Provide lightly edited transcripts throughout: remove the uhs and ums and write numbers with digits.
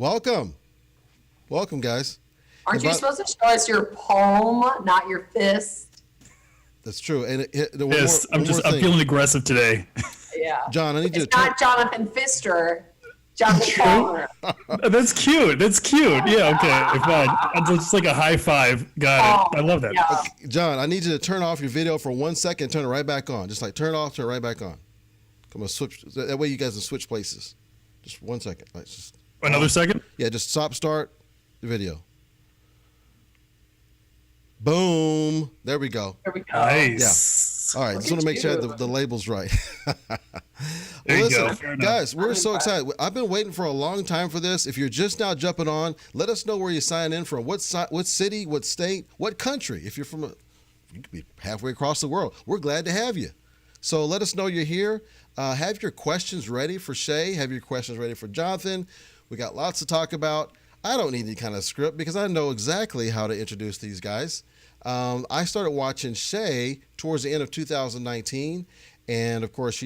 Welcome. Welcome, guys. Aren't you supposed to show us your palm, not your fist? That's true. And yes, I'm feeling aggressive today. Yeah. John, I need you to not Jonathan Fister. Jonathan Palmer. That's cute. Yeah, okay. Fine. It's just like a high five. Got it. I love that. Yeah. Okay, John, I need you to turn off your video for 1 second, turn it right back on. Just like turn it off, turn it right back on. Come on, switch. That way you guys can switch places. Just 1 second. Another second? Yeah, just start the video. Boom. There we go. Nice. Yeah. All right. Just want to make sure the label's right. There you go. Guys, we're so excited. I've been waiting for a long time for this. If you're just now jumping on, let us know where you sign in from. What city, what state, what country. If you're you could be halfway across the world. We're glad to have you. So let us know you're here. Have your questions ready for Shay. Have your questions ready for Jonathan. We got lots to talk about. I don't need any kind of script because I know exactly how to introduce these guys. I started watching Shay towards the end of 2019. And of course,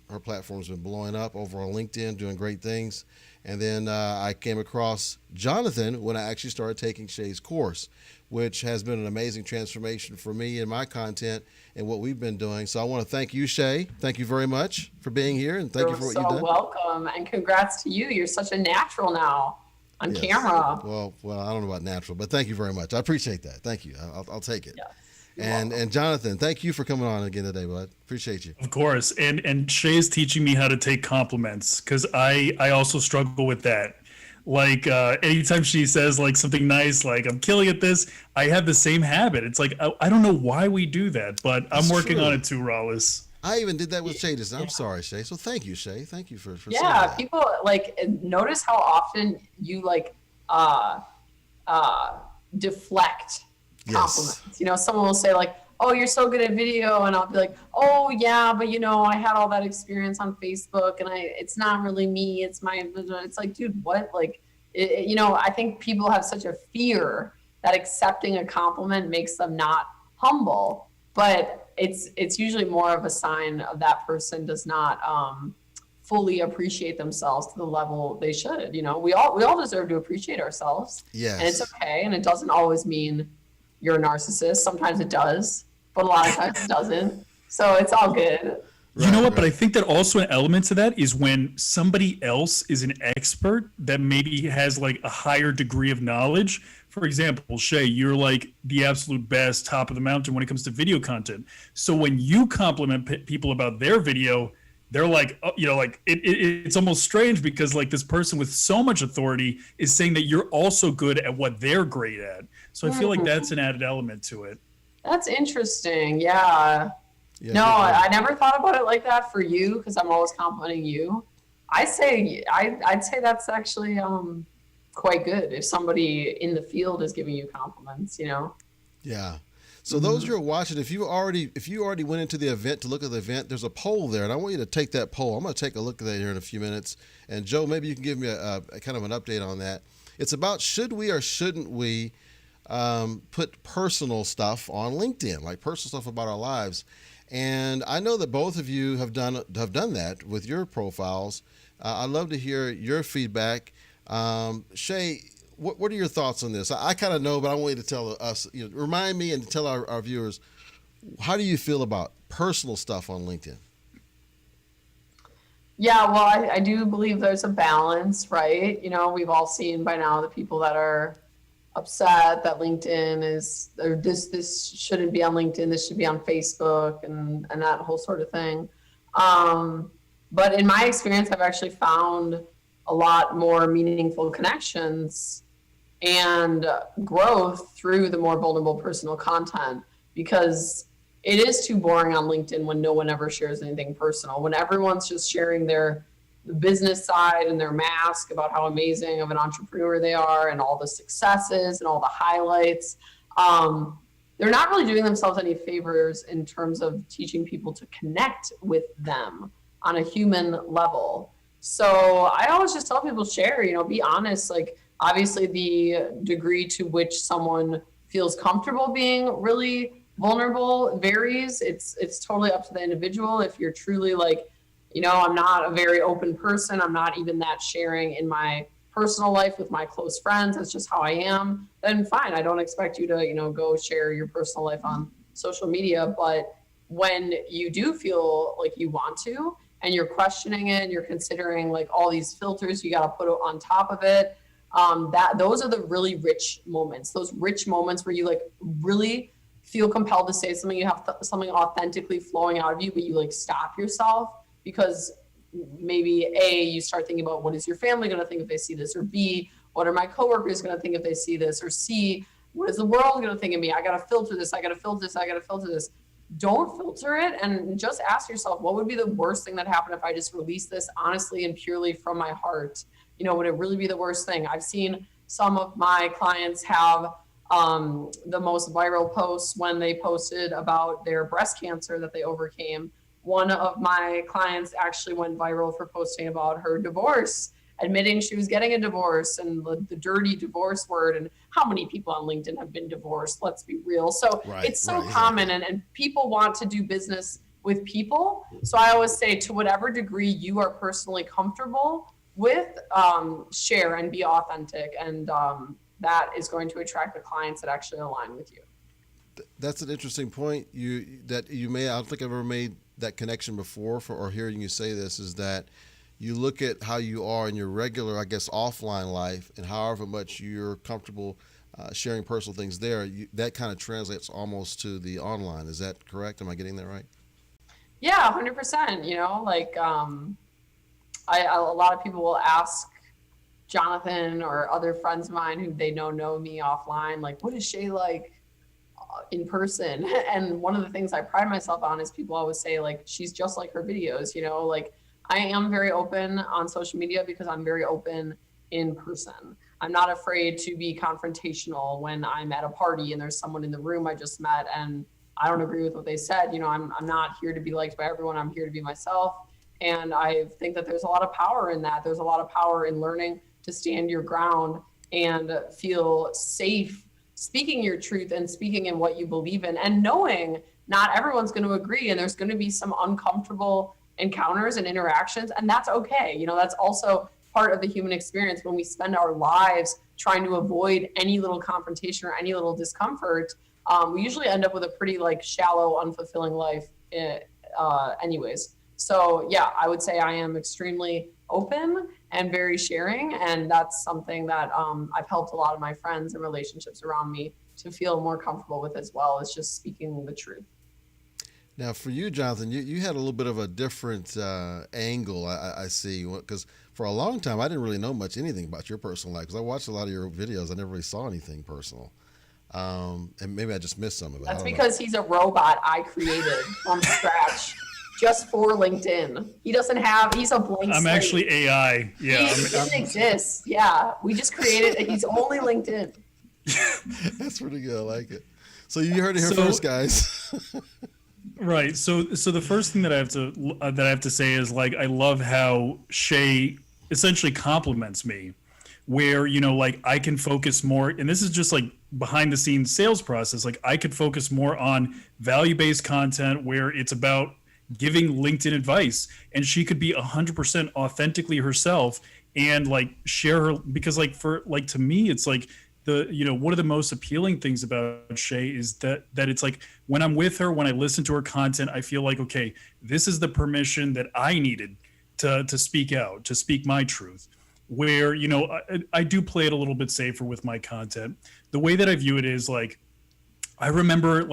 her platform's been blowing up over on LinkedIn, doing great things. And then I came across Jonathan when I actually started taking Shay's course, which has been an amazing transformation for me and my content and what we've been doing. So I want to thank you, Shay. Thank you very much for being here, and thank you for what you've done. You're so welcome, and congrats to you. You're such a natural now on camera. Well, I don't know about natural, but thank you very much. I appreciate that. Thank you. I'll take it. Yes, and Jonathan, thank you for coming on again today, bud. Appreciate you. Of course. And Shay's teaching me how to take compliments because I also struggle with that. Like anytime she says like something nice, like I'm killing at this, I have the same habit. It's like, I don't know why we do that, but I'm working on it too, Rollis. I even did that with Shay. I'm sorry, Shay. So thank you, Shay. Thank you for saying yeah, that. people like notice how often you like deflect compliments. Yes. You know, someone will say like, "Oh, you're so good at video," and I'll be like, "Oh yeah, but you know, I had all that experience on Facebook, and it's not really me. It's my." It's like, dude, what? Like, you know, I think people have such a fear that accepting a compliment makes them not humble, but it's usually more of a sign of that person does not fully appreciate themselves to the level they should. You know, we all deserve to appreciate ourselves. Yes. And it's okay, and it doesn't always mean you're a narcissist. Sometimes it does, but a lot of times it doesn't. So it's all good. You know what? But I think that also an element to that is when somebody else is an expert that maybe has like a higher degree of knowledge. For example, Shay, you're like the absolute best, top of the mountain when it comes to video content. So when you compliment people about their video, they're like, oh, you know, like it's almost strange because like this person with so much authority is saying that you're also good at what they're great at. So I feel like that's an added element to it. That's interesting. Yeah. No, I never thought about it like that for you because I'm always complimenting you. I'd say that's actually quite good if somebody in the field is giving you compliments, you know? Yeah. So those who are watching, if you already went into the event to look at the event, there's a poll there, and I want you to take that poll. I'm going to take a look at that here in a few minutes. And Joe, maybe you can give me a kind of an update on that. It's about should we or shouldn't we put personal stuff on LinkedIn, like personal stuff about our lives. And I know that both of you have done that with your profiles. I'd love to hear your feedback. Shay, what are your thoughts on this? I kind of know, but I want you to tell us, remind me and tell our viewers, how do you feel about personal stuff on LinkedIn? Yeah, well, I do believe there's a balance, right? You know, we've all seen by now the people that are upset that LinkedIn is, or this shouldn't be on LinkedIn, this should be on Facebook and that whole sort of thing. But in my experience, I've actually found a lot more meaningful connections and growth through the more vulnerable personal content, because it is too boring on LinkedIn when no one ever shares anything personal, when everyone's just sharing their business side and their mask about how amazing of an entrepreneur they are and all the successes and all the highlights. They're not really doing themselves any favors in terms of teaching people to connect with them on a human level. So I always just tell people, share, be honest. Like, obviously the degree to which someone feels comfortable being really vulnerable varies. It's totally up to the individual. If you're truly like, I'm not a very open person, I'm not even that sharing in my personal life with my close friends, that's just how I am, then fine. I don't expect you to, go share your personal life on social media. But when you do feel like you want to, and you're questioning it, and you're considering like all these filters you got to put on top of it, those are the really rich moments. Those rich moments where you like really feel compelled to say something, you have something authentically flowing out of you, but you like stop yourself because maybe A, you start thinking about what is your family going to think if they see this, or B, what are my coworkers going to think if they see this, or C, what is the world going to think of me? I got to filter this. I got to filter this. I got to filter this. Don't filter it, and just ask yourself, what would be the worst thing that happened if I just released this honestly and purely from my heart? Would it really be the worst thing? I've seen some of my clients have the most viral posts when they posted about their breast cancer that they overcame. One of my clients actually went viral for posting about her divorce, admitting she was getting a divorce, and the dirty divorce word, and how many people on LinkedIn have been divorced, let's be real. So it's so common, and people want to do business with people. So I always say, to whatever degree you are personally comfortable with, share and be authentic, and that is going to attract the clients that actually align with you. That's an interesting point. I don't think I've ever made that connection before, or hearing you say this, is that you look at how you are in your regular, I guess, offline life, and however much you're comfortable sharing personal things there, that kind of translates almost to the online. Is that correct? Am I getting that right? Yeah, 100%. A lot of people will ask Jonathan or other friends of mine who they know me offline, like, what is Shay like in person? And one of the things I pride myself on is people always say, like, she's just like her videos. Like, I am very open on social media because I'm very open in person. I'm not afraid to be confrontational when I'm at a party and there's someone in the room I just met and I don't agree with what they said. I'm not here to be liked by everyone. I'm here to be myself. And I think that there's a lot of power in that. There's a lot of power in learning to stand your ground and feel safe speaking your truth and speaking in what you believe in, and knowing not everyone's going to agree, and there's going to be some uncomfortable encounters and interactions, and that's okay. That's also part of the human experience. When we spend our lives trying to avoid any little confrontation or any little discomfort, we usually end up with a pretty shallow, unfulfilling life anyways. So yeah, I would say I am extremely open and very sharing, and that's something that I've helped a lot of my friends and relationships around me to feel more comfortable with as well, as just speaking the truth. Now, for you, Jonathan, you had a little bit of a different angle, I see, because for a long time, I didn't really know anything about your personal life, because I watched a lot of your videos. I never really saw anything personal. And maybe I just missed some of it. That's because he's a robot I created from scratch just for LinkedIn. He's a blank slate. I'm actually AI. Yeah. He didn't exist. Yeah. We just created it. He's only LinkedIn. That's pretty good. I like it. So you heard it here first, guys. Right. So the first thing that I have to say is, I love how Shay essentially compliments me, where I can focus more, and this is just behind the scenes sales process. I could focus more on value-based content where it's about giving LinkedIn advice, and she could be 100% authentically herself and share her, because to me it's one of the most appealing things about Shay is that it's when I'm with her, when I listen to her content, I feel like, okay, this is the permission that I needed to speak out, to speak my truth, where I do play it a little bit safer with my content. The way that I view it is I remember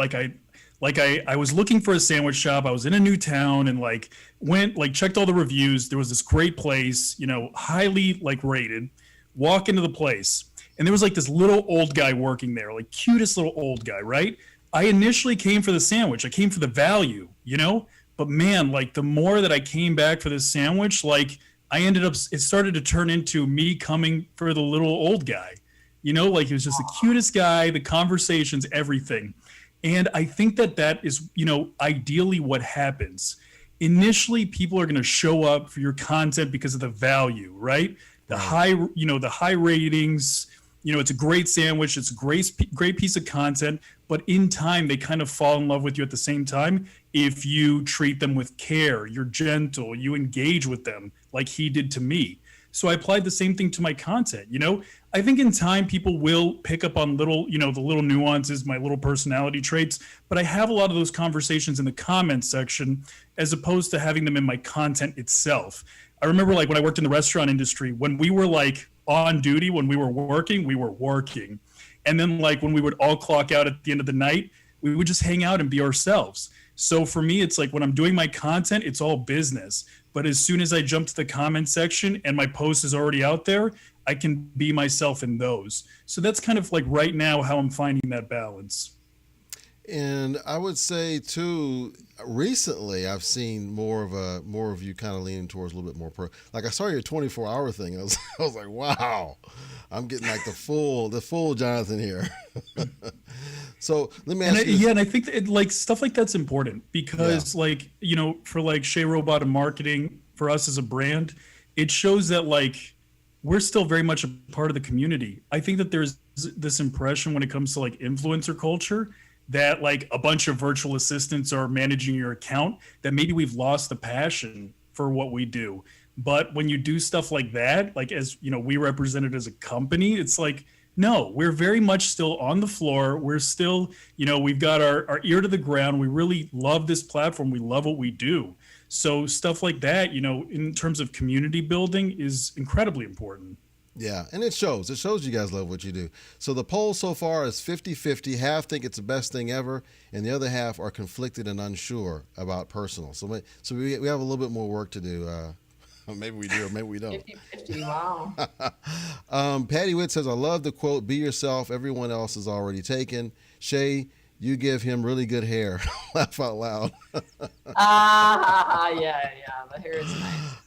I was looking for a sandwich shop. I was in a new town and went checked all the reviews. There was this great place, highly rated. Walk into the place, and there was this little old guy working there, cutest little old guy, right? I initially came for the sandwich. I came for the value, but man, the more that I came back for this sandwich, I ended up, it started to turn into me coming for the little old guy, he was just the cutest guy, the conversations, everything. And I think that is, ideally what happens. Initially, people are going to show up for your content because of the value, right? The high ratings, it's a great sandwich. It's a great piece of content. But in time, they kind of fall in love with you at the same time. If you treat them with care, you're gentle, you engage with them like he did to me. So I applied the same thing to my content. I think in time people will pick up on little, the little nuances, my little personality traits, but I have a lot of those conversations in the comments section as opposed to having them in my content itself. I remember like when I worked in the restaurant industry, when we were like on duty, when we were working, we were working. And then like when we would all clock out at the end of the night, we would just hang out and be ourselves. So for me, it's like when I'm doing my content, it's all business. But as soon as I jump to the comment section and my post is already out there, I can be myself in those. So that's kind of like right now how I'm finding that balance. And I would say too, recently I've seen more of you kind of leaning towards a little bit more like I saw your 24-hour thing. And I was like, wow, I'm getting like the full Jonathan here. So let me ask you. And I think that like stuff like that's important because like, for like Shay Rowbottom marketing for us as a brand, it shows that like we're still very much a part of the community. I think that there's this impression when it comes to like influencer culture that like a bunch of virtual assistants are managing your account, that maybe we've lost the passion for what we do. But when you do stuff like that, like as we represent it as a company, it's like, no, we're very much still on the floor. We're still, we've got our ear to the ground. We really love this platform. We love what we do. So stuff like that, in terms of community building is incredibly important. Yeah, and it shows. It shows you guys love what you do. So the poll so far is 50-50. Half think it's the best thing ever, and the other half are conflicted and unsure about personal. So we have a little bit more work to do. Maybe we do, or maybe we don't. 50-50, wow. Patty Witt says, I love the quote, be yourself. Everyone else is already taken. Shay, you give him really good hair. Laugh out loud. Yeah, the hair is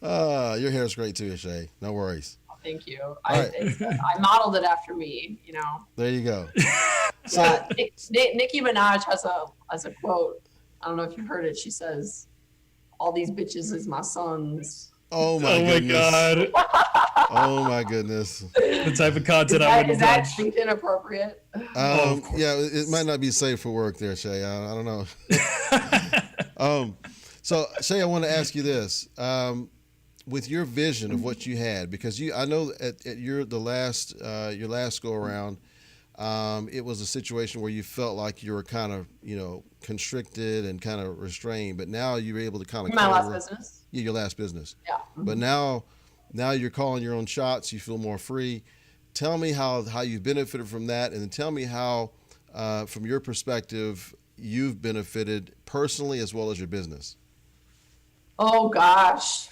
nice. Your hair is great too, Shay. No worries. Thank you. Right. I modeled it after me, There you go. So Nicki Minaj has a quote. I don't know if you heard it. She says, all these bitches is my sons. Oh my goodness. God. Oh my goodness. The type of content I wouldn't Is that touch. inappropriate? Yeah, it might not be safe for work there, Shay. I don't know. So Shay, I want to ask you this. With your vision of what you had, because I know at your last go around, it was a situation where you felt like you were kind of constricted and kind of restrained, but now you were able to kind of My last business. Yeah, your last business. Yeah. Mm-hmm. But now you're calling your own shots. You feel more free. Tell me how you've benefited from that, and then tell me how, from your perspective, you've benefited personally as well as your business. Oh gosh.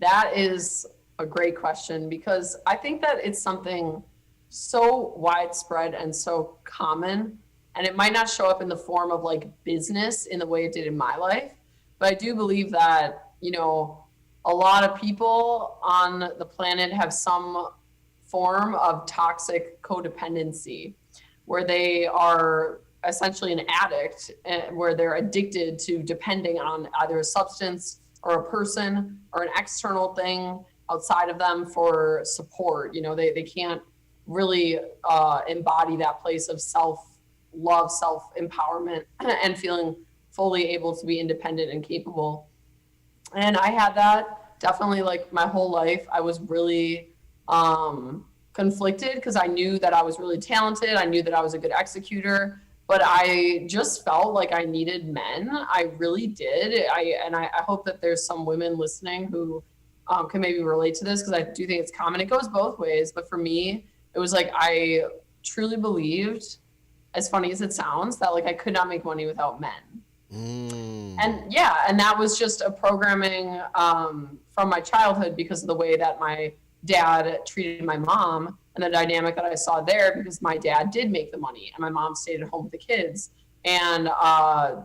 That is a great question because I think that it's something so widespread and so common, and it might not show up in the form of like business in the way it did in my life, but I do believe that, a lot of people on the planet have some form of toxic codependency where they are essentially an addict, where they're addicted to depending on either a substance or a person or an external thing outside of them for support. They can't really embody that place of self-love, self-empowerment, and feeling fully able to be independent and capable. And I had that definitely like my whole life. I was really conflicted because I knew that I was really talented. I knew that I was a good executor, but I just felt like I needed men. I really did. I hope that there's some women listening who can maybe relate to this because I do think it's common. It goes both ways. But for me, it was like I truly believed, as funny as it sounds, that like I could not make money without men. And that was just a programming from my childhood because of the way that my dad treated my mom and the dynamic that I saw there, because my dad did make the money and my mom stayed at home with the kids, and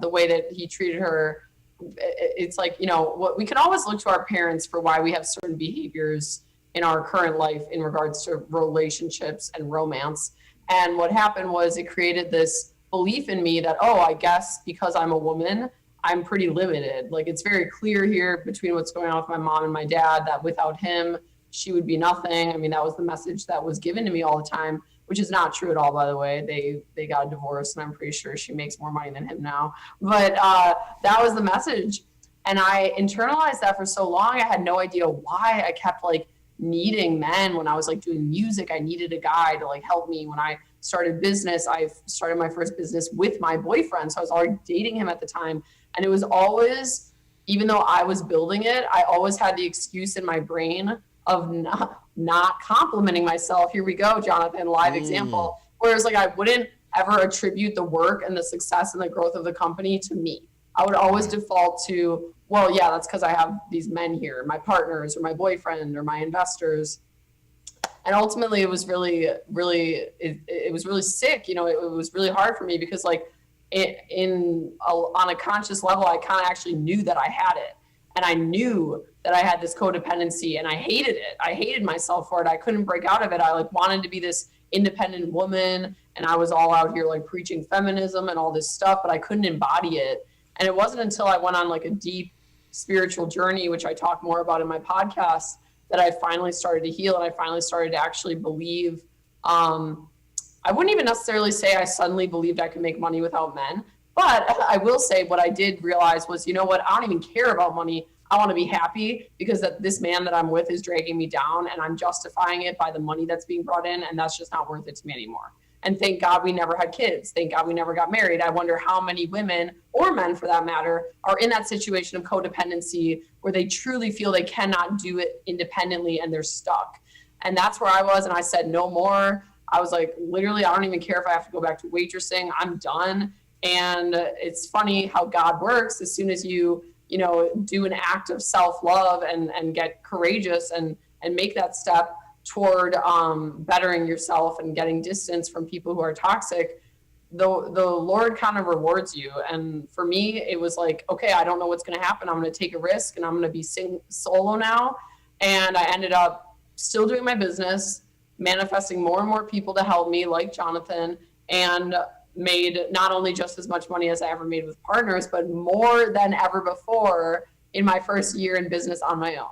the way that he treated her, it's like, what we can always look to our parents for why we have certain behaviors in our current life in regards to relationships and romance. And what happened was it created this belief in me that, I guess because I'm a woman, I'm pretty limited. Like, it's very clear here between what's going on with my mom and my dad that without him, she would be nothing. I mean, that was the message that was given to me all the time, which is not true at all, by the way. They got a divorce, and I'm pretty sure she makes more money than him now. But that was the message. And I internalized that for so long. I had no idea why I kept like needing men. When I was like doing music, I needed a guy to like help me. When I started business, I started my first business with my boyfriend. So I was already dating him at the time. And it was always, even though I was building it, I always had the excuse in my brain of not complimenting myself. Here we go, Jonathan, live example. Whereas like I wouldn't ever attribute the work and the success and the growth of the company to me. I would always default to, well, yeah, that's because I have these men here, my partners or my boyfriend or my investors. And ultimately it was really, it was really sick. You know, it was really hard for me because like on a conscious level, I kind of actually knew that I had it. And I knew that I had this codependency and I hated it. I hated myself for it. I couldn't break out of it. I like wanted to be this independent woman and I was all out here like preaching feminism and all this stuff, but I couldn't embody it. And it wasn't until I went on like a deep spiritual journey, which I talk more about in my podcast, that I finally started to heal and I finally started to actually believe. I wouldn't even necessarily say I suddenly believed I could make money without men, but I will say what I did realize was, you know what, I don't even care about money. I want to be happy because this man that I'm with is dragging me down and I'm justifying it by the money that's being brought in. And that's just not worth it to me anymore. And thank God we never had kids. Thank God we never got married. I wonder how many women or men for that matter are in that situation of codependency where they truly feel they cannot do it independently and they're stuck. And that's where I was. And I said, no more. I was like, literally, I don't even care if I have to go back to waitressing. I'm done. And it's funny how God works. As soon as you do an act of self-love and get courageous and make that step toward bettering yourself and getting distance from people who are toxic, the Lord kind of rewards you. And for me, it was like, okay, I don't know what's going to happen. I'm going to take a risk and I'm going to be solo now. And I ended up still doing my business, manifesting more and more people to help me, like Jonathan, and made not only just as much money as I ever made with partners, but more than ever before in my first year in business on my own.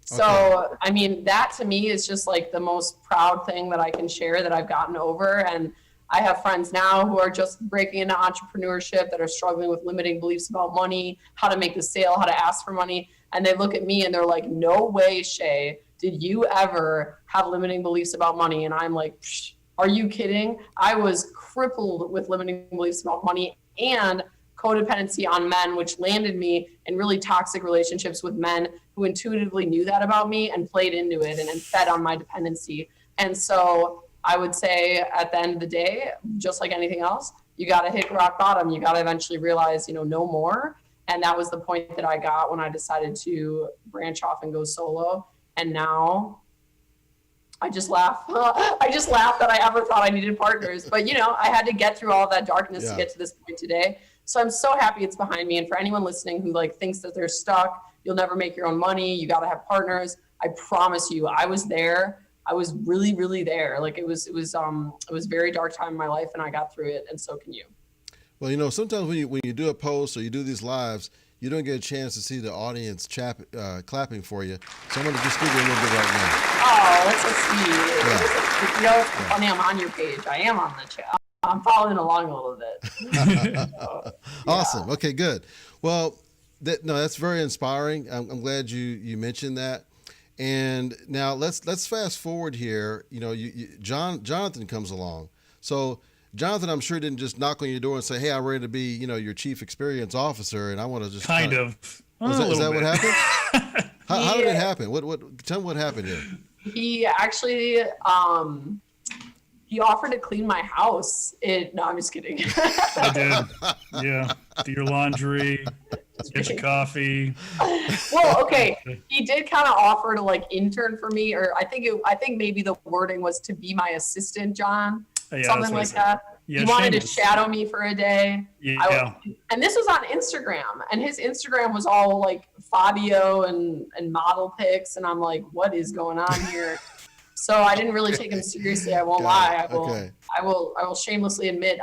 So, I mean, that to me is just like the most proud thing that I can share that I've gotten over. And I have friends now who are just breaking into entrepreneurship that are struggling with limiting beliefs about money, how to make the sale, how to ask for money. And they look at me and they're like, no way, Shay, did you ever have limiting beliefs about money? And I'm like, psh, are you kidding? I was crippled with limiting beliefs about money and codependency on men, which landed me in really toxic relationships with men who intuitively knew that about me and played into it and fed on my dependency. And so I would say at the end of the day, just like anything else, you got to hit rock bottom. You got to eventually realize, no more. And that was the point that I got when I decided to branch off and go solo. And now I just laugh. I just laugh that I ever thought I needed partners. But, I had to get through all of that darkness to get to this point today. So I'm so happy it's behind me. And for anyone listening who thinks that they're stuck, you'll never make your own money, you got to have partners, I promise you, I was there. I was really, really there. It was a very dark time in my life and I got through it. And so can you. Well, sometimes when you do a post or you do these lives, you don't get a chance to see the audience clapping for you. So I'm going to just give you a little bit right now. Oh, that's so sweet. Yeah. It's funny, I'm on your page. I am on the chat. I'm following along a little bit. Awesome. Okay, good. Well, that's very inspiring. I'm glad you mentioned that. And now let's fast forward here. Jonathan comes along. So Jonathan, I'm sure, didn't just knock on your door and say, "Hey, I'm ready to be, your chief experience officer, and I want to just." Kind of. Is that what happened? How did it happen? Tell me what happened here. He actually he offered to clean my house. No, I'm just kidding. I did. Yeah. Do your laundry, get your coffee. Well, okay. He did kind of offer to intern for me, or I think maybe the wording was to be my assistant, John. Yeah, something like that. Yeah, he wanted to shadow me for a day. Yeah. And this was on Instagram, and his Instagram was all Fabio and model pics, and I'm like, what is going on here? So I didn't really take him seriously. I won't lie. I will shamelessly admit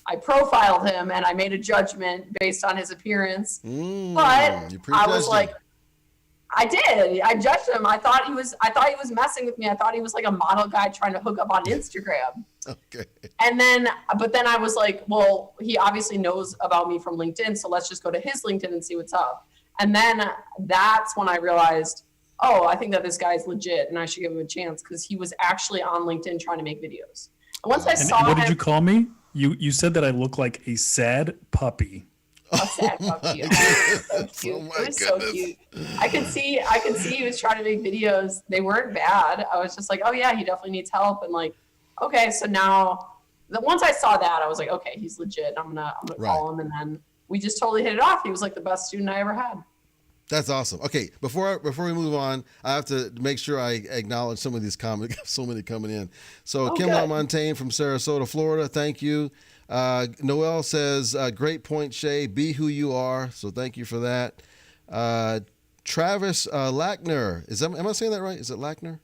I profiled him and I made a judgment based on his appearance. But I was like, I did. I judged him. I thought he was messing with me. I thought he was like a model guy trying to hook up on Instagram. Okay. But then I was like, well, he obviously knows about me from LinkedIn, so let's just go to his LinkedIn and see what's up. And then that's when I realized, oh, I think that this guy's legit and I should give him a chance, because he was actually on LinkedIn trying to make videos. And once I saw what him, did you call me? You said that I look like a sad puppy. a sad puppy. Oh, so cute. Oh my It was so goodness. cute. I could see he was trying to make videos. They weren't bad. I was just like, oh yeah, he definitely needs help. And like, okay, so now once I saw that, I was like, okay, he's legit. I'm gonna call him. And then we just totally hit it off. He was like the best student I ever had. That's awesome. Okay, before we move on, I have to make sure I acknowledge some of these comments. So many coming in. So Kim good. Montaigne from Sarasota, Florida. Thank you. Noel says, "Great point, Shay. Be who you are." So thank you for that. Travis Lackner. Am I saying that right? Is it Lackner?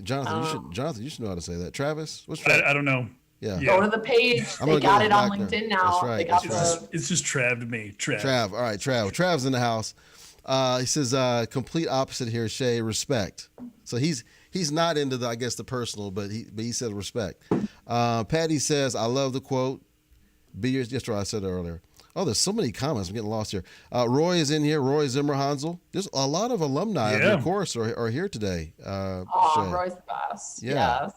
Jonathan, you should know how to say that. Travis, what's Travis? I don't know. Yeah. Go to the page. I'm They gonna got go it with on Lackner. LinkedIn now. That's right, They got that's the. It's just Trav to me. Trav. Trav. All right, Trav. Trav's in the house. He says, complete opposite here, Shay, respect. So he's not into the personal, but he said respect. Patty says, I love the quote. Be your, just what I said earlier. Oh, there's so many comments. I'm getting lost here. Roy is in here. Roy Zimmer Hansel. There's a lot of alumni of your course are here today. Oh, Roy's the best. Yeah. Yes.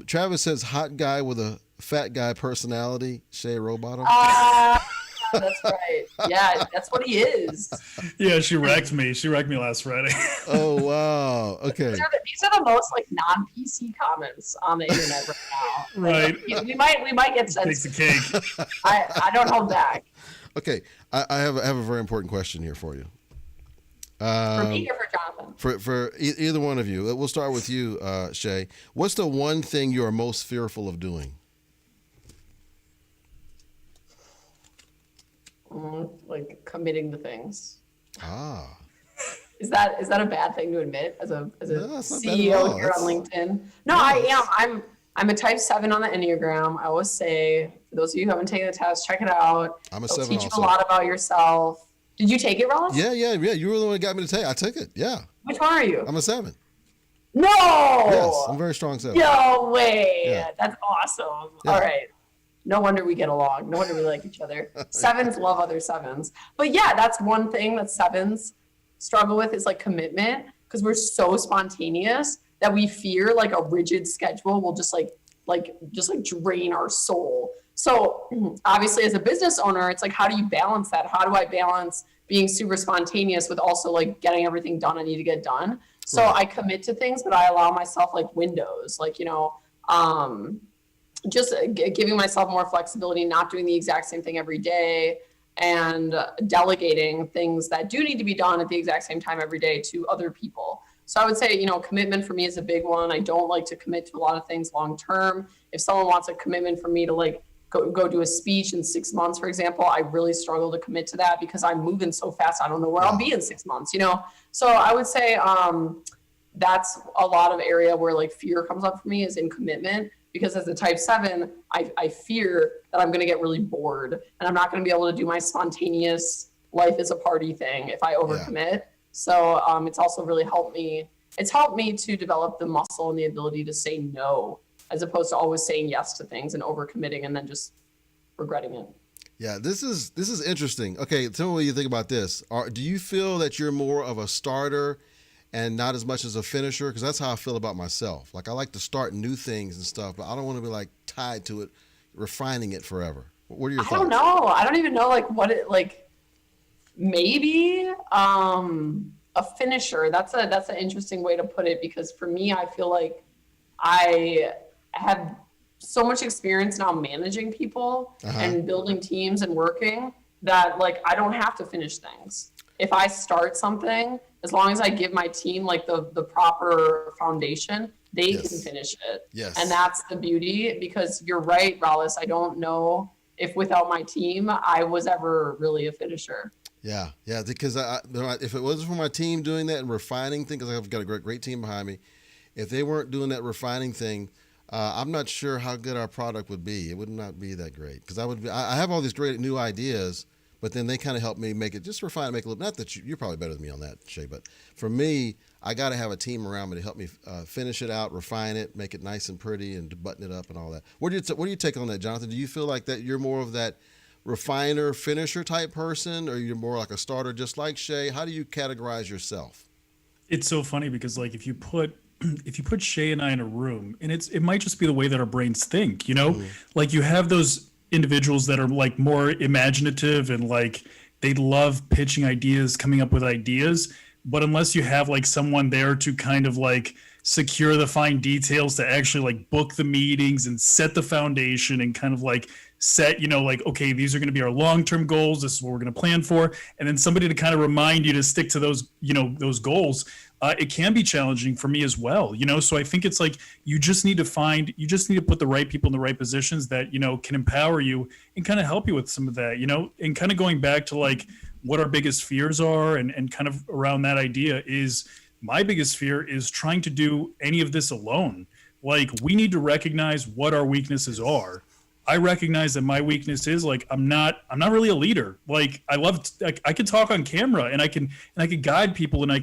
Travis says, hot guy with a fat guy personality, Shay Rowbottom. That's right. Yeah, that's what he is. Yeah, she wrecked me. She wrecked me last Friday. Oh, wow. Okay. These are the most like non-PC comments on the internet right now. Right. We might get Takes the censored. cake. I don't hold back. Okay. I have a very important question here for you. For me or for Jonathan? For either one of you. We'll start with you, Shay. What's the one thing you are most fearful of doing? Like committing to things. Ah. Is that a bad thing to admit as a No, it's not bad at CEO all. here on LinkedIn? No, I am. I'm a type 7 on the Enneagram. I always say, for those of you who haven't taken the test, check it out. I'm a It'll 7 teach also. you a lot about yourself. Did you take it, Rollis? Yeah. You were the one that got me to take it. I took it. Yeah. Which one are you? I'm a 7. No. Yes. I'm a very strong 7. No way. Yeah. That's awesome. Yeah. All right. No wonder we get along. No wonder we like each other. 7s love other 7s. But yeah, that's one thing that 7s struggle with is like commitment, because we're so spontaneous that we fear like a rigid schedule will just drain our soul. So obviously as a business owner, it's like, how do you balance that? How do I balance being super spontaneous with also like getting everything done I need to get done? So Right. I commit to things, but I allow myself like windows, like, just giving myself more flexibility, not doing the exact same thing every day, and delegating things that do need to be done at the exact same time every day to other people. So I would say, commitment for me is a big one. I don't like to commit to a lot of things long term. If someone wants a commitment from me to like go do a speech in 6 months, for example, I really struggle to commit to that because I'm moving so fast. I don't know where I'll be in 6 months, So I would say that's a lot of area where like fear comes up for me is in commitment. Because as a type 7, I fear that I'm going to get really bored and I'm not going to be able to do my spontaneous life is a party thing if I overcommit. Yeah. So it's also really helped me. It's helped me to develop the muscle and the ability to say no, as opposed to always saying yes to things and overcommitting and then just regretting it. Yeah, this is interesting. Okay, tell me what you think about this. Do you feel that you're more of a starter and not as much as a finisher? Because that's how I feel about myself. Like I like to start new things and stuff, but I don't want to be like tied to it, refining it forever. What are your thoughts? I don't know. I don't even know like what it like. Maybe a finisher. That's an interesting way to put it, because for me, I feel like I have so much experience now managing people and building teams and working that like I don't have to finish things. If I start something, as long as I give my team like the proper foundation, they can finish it. Yes. And that's the beauty, because you're right, Rollis. I don't know if without my team, I was ever really a finisher. Yeah. Because if it wasn't for my team doing that and refining things, because I've got a great team behind me, if they weren't doing that refining thing, I'm not sure how good our product would be. It would not be that great, because I have all these great new ideas, But then they kind of help me make it, just refine, make it a little, not that you're probably better than me on that, Shay, but for me, I got to have a team around me to help me finish it out, refine it, make it nice and pretty, and to button it up and all that. What do you take on that, Jonathan? Do you feel like that you're more of that refiner, finisher type person, or you're more like a starter just like Shay? How do you categorize yourself? It's so funny because like if you put Shay and I in a room, and it might just be the way that our brains think, you know, like you have those individuals that are like more imaginative and like they love pitching ideas, coming up with ideas. But unless you have like someone there to kind of like secure the fine details, to actually like book the meetings and set the foundation and kind of like set, you know, like, okay, these are going to be our long-term goals. This is what we're going to plan for. And then somebody to kind of remind you to stick to those, you know, those goals. It can be challenging for me as well, you know? So I think it's like, you just need to put the right people in the right positions that, you know, can empower you and kind of help you with some of that, you know, and kind of going back to like what our biggest fears are and kind of around that idea is my biggest fear is trying to do any of this alone. Like we need to recognize what our weaknesses are. I recognize that my weakness is like I'm not really a leader. Like I could talk on camera and I could guide people and I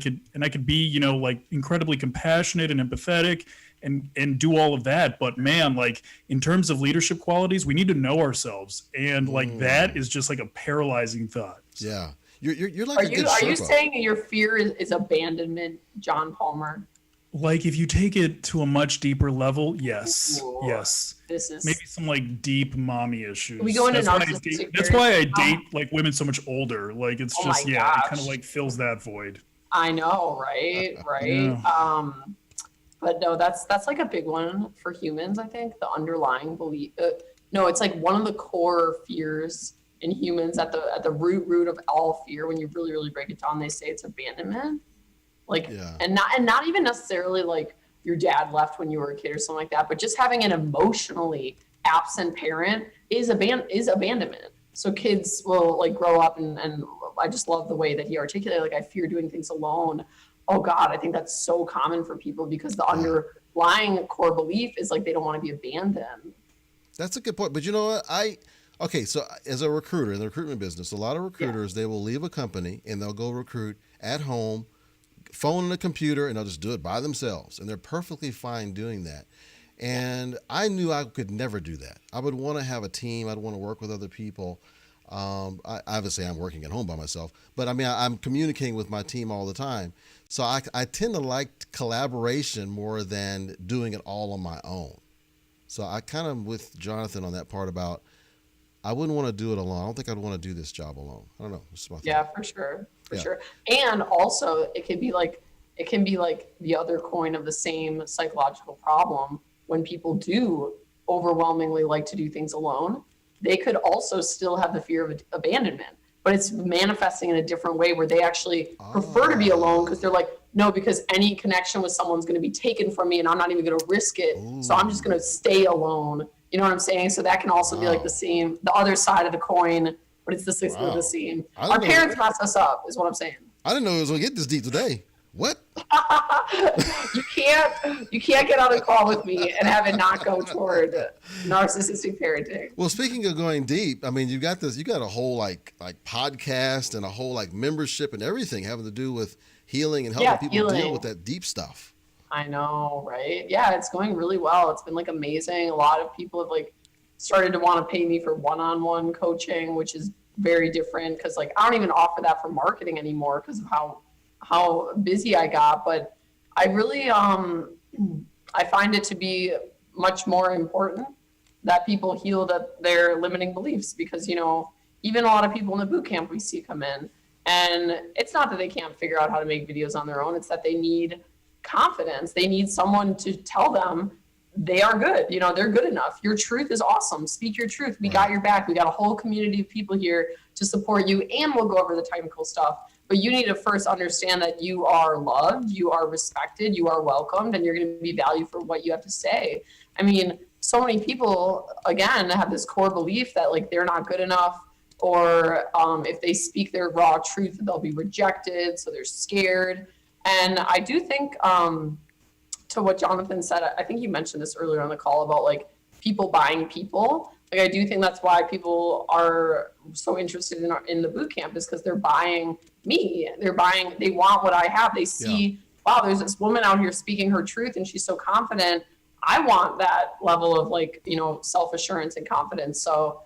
could be, you know, like incredibly compassionate and empathetic and do all of that. But man, like in terms of leadership qualities, we need to know ourselves, and like that is just like a paralyzing thought. So. Yeah, you're like are you saying your fear is abandonment, John Palmer? Like if you take it to a much deeper level, yes, Ooh, yes. This is maybe some like deep mommy issues. We go into that's why I date like women so much older. Like it's just it kind of like fills that void. I know, right? Yeah. But no, that's like a big one for humans. I think the underlying belief. No, it's like one of the core fears in humans at the root of all fear. When you really break it down, they say it's abandonment. Like, and not even necessarily like your dad left when you were a kid or something like that, but just having an emotionally absent parent is abandonment. So kids will like grow up and I just love the way that he articulated, like, I fear doing things alone. Oh God, I think that's so common for people because the underlying core belief is like, they don't want to be abandoned. That's a good point. But you know what? Okay, so as a recruiter in the recruitment business, a lot of recruiters, they will leave a company and they'll go recruit at home, phone and a computer, and they'll just do it by themselves. And they're perfectly fine doing that. And I knew I could never do that. I would want to have a team. I'd want to work with other people. Obviously, I'm working at home by myself, but I mean, I'm communicating with my team all the time. So I tend to like collaboration more than doing it all on my own. So I kind of with Jonathan on that part about I wouldn't want to do it alone. I don't think I'd want to do this job alone. I don't know. Yeah, for sure. For sure. And also it can be like the other coin of the same psychological problem. When people do overwhelmingly like to do things alone, they could also still have the fear of abandonment, but it's manifesting in a different way where they actually prefer to be alone because they're like, no, because any connection with someone's going to be taken from me and I'm not even going to risk it. Ooh. So I'm just going to stay alone. You know what I'm saying? So that can also be like the other side of the coin, but it's the same. Our parents messed us up is what I'm saying. I didn't know it was going to get this deep today. What? You can't get on a call with me and have it not go toward narcissistic parenting. Well, speaking of going deep, I mean, you got a whole like podcast and a whole like membership and everything having to do with healing and helping people deal with that deep stuff. I know, right? Yeah, it's going really well. It's been like amazing. A lot of people have like started to want to pay me for one-on-one coaching, which is very different because like I don't even offer that for marketing anymore because of how busy I got, but I really, I find it to be much more important that people heal their limiting beliefs because, you know, even a lot of people in the boot camp we see come in and it's not that they can't figure out how to make videos on their own. It's that they need confidence. They need someone to tell them they are good. You know, they're good enough. Your truth is awesome. Speak your truth. We got your back. We got a whole community of people here to support you and we'll go over the technical stuff. But you need to first understand that you are loved, you are respected, you are welcomed, and you're going to be valued for what you have to say. I mean, so many people, again, have this core belief that like they're not good enough, or if they speak their raw truth, they'll be rejected, so they're scared. And I do think, to what Jonathan said, I think you mentioned this earlier on the call about like people buying people. Like, I do think that's why people are so interested in the boot camp, is because they're buying me. They want what I have. They see, wow, there's this woman out here speaking her truth and she's so confident. I want that level of, like, you know, self-assurance and confidence. So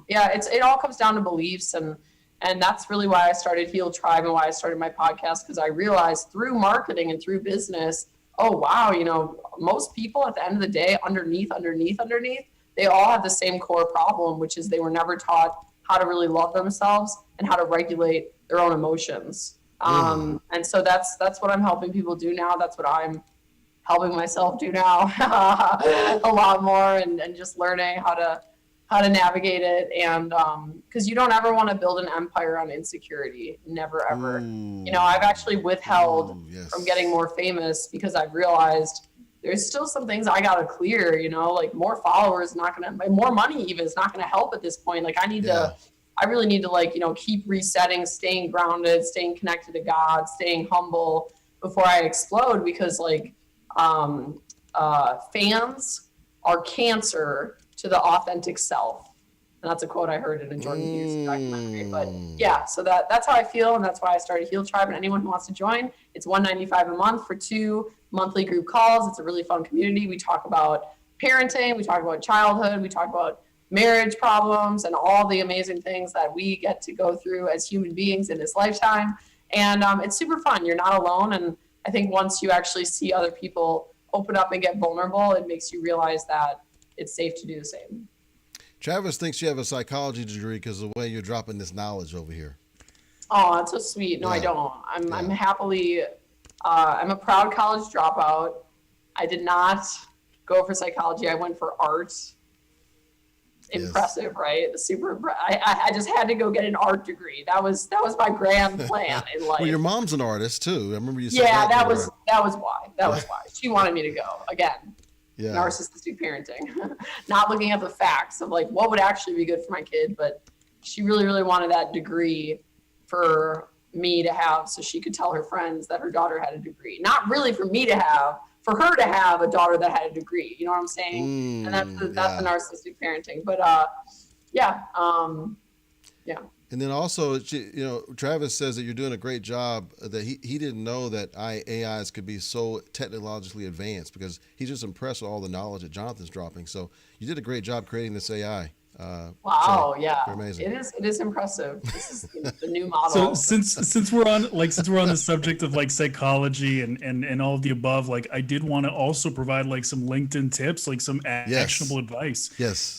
yeah, it all comes down to beliefs, and that's really why I started Heal Tribe and why I started my podcast, because I realized through marketing and through business, oh wow, you know, most people at the end of the day, underneath, they all have the same core problem, which is they were never taught how to really love themselves and how to regulate their own emotions. And so that's what I'm helping people do now. That's what I'm helping myself do now a lot more, and just learning how to navigate it. And because you don't ever want to build an empire on insecurity. Never, ever. You know, I've actually withheld from getting more famous because I've realized there's still some things I got to clear, you know, like more followers, more money even is not going to help at this point. Like I really need to, like, you know, keep resetting, staying grounded, staying connected to God, staying humble before I explode, because like fans are cancer to the authentic self. And that's a quote I heard in a Jordan Hughes documentary. But yeah, so that's how I feel, and that's why I started Heal Tribe. And anyone who wants to join, it's $195 a month for 2 monthly group calls. It's a really fun community. We talk about parenting, we talk about childhood, we talk about marriage problems, and all the amazing things that we get to go through as human beings in this lifetime. And it's super fun. You're not alone. And I think once you actually see other people open up and get vulnerable, it makes you realize that it's safe to do the same. Travis thinks you have a psychology degree because of the way you're dropping this knowledge over here. Oh, that's so sweet. No, I don't. I'm happily, I'm a proud college dropout. I did not go for psychology. I went for art. Impressive, right? I just had to go get an art degree. That was my grand plan in life. Well, your mom's an artist too. I remember you said that was why. That was why. She wanted me to go. Again. Yeah. Narcissistic parenting. Not looking at the facts of like what would actually be good for my kid, but she really, really wanted that degree for me to have, so she could tell her friends that her daughter had a degree. Not really for me to have, for her to have a daughter that had a degree. You know what I'm saying? And that's the narcissistic parenting. But yeah. And then also, you know, Travis says that you're doing a great job, that he didn't know that AIs could be so technologically advanced, because he's just impressed with all the knowledge that Jonathan's dropping. So you did a great job creating this AI. Wow, so yeah, amazing. It is impressive. This is the new model. So since we're on the subject of like psychology and all of the above, like I did want to also provide like some LinkedIn tips, like some actionable advice. Yes.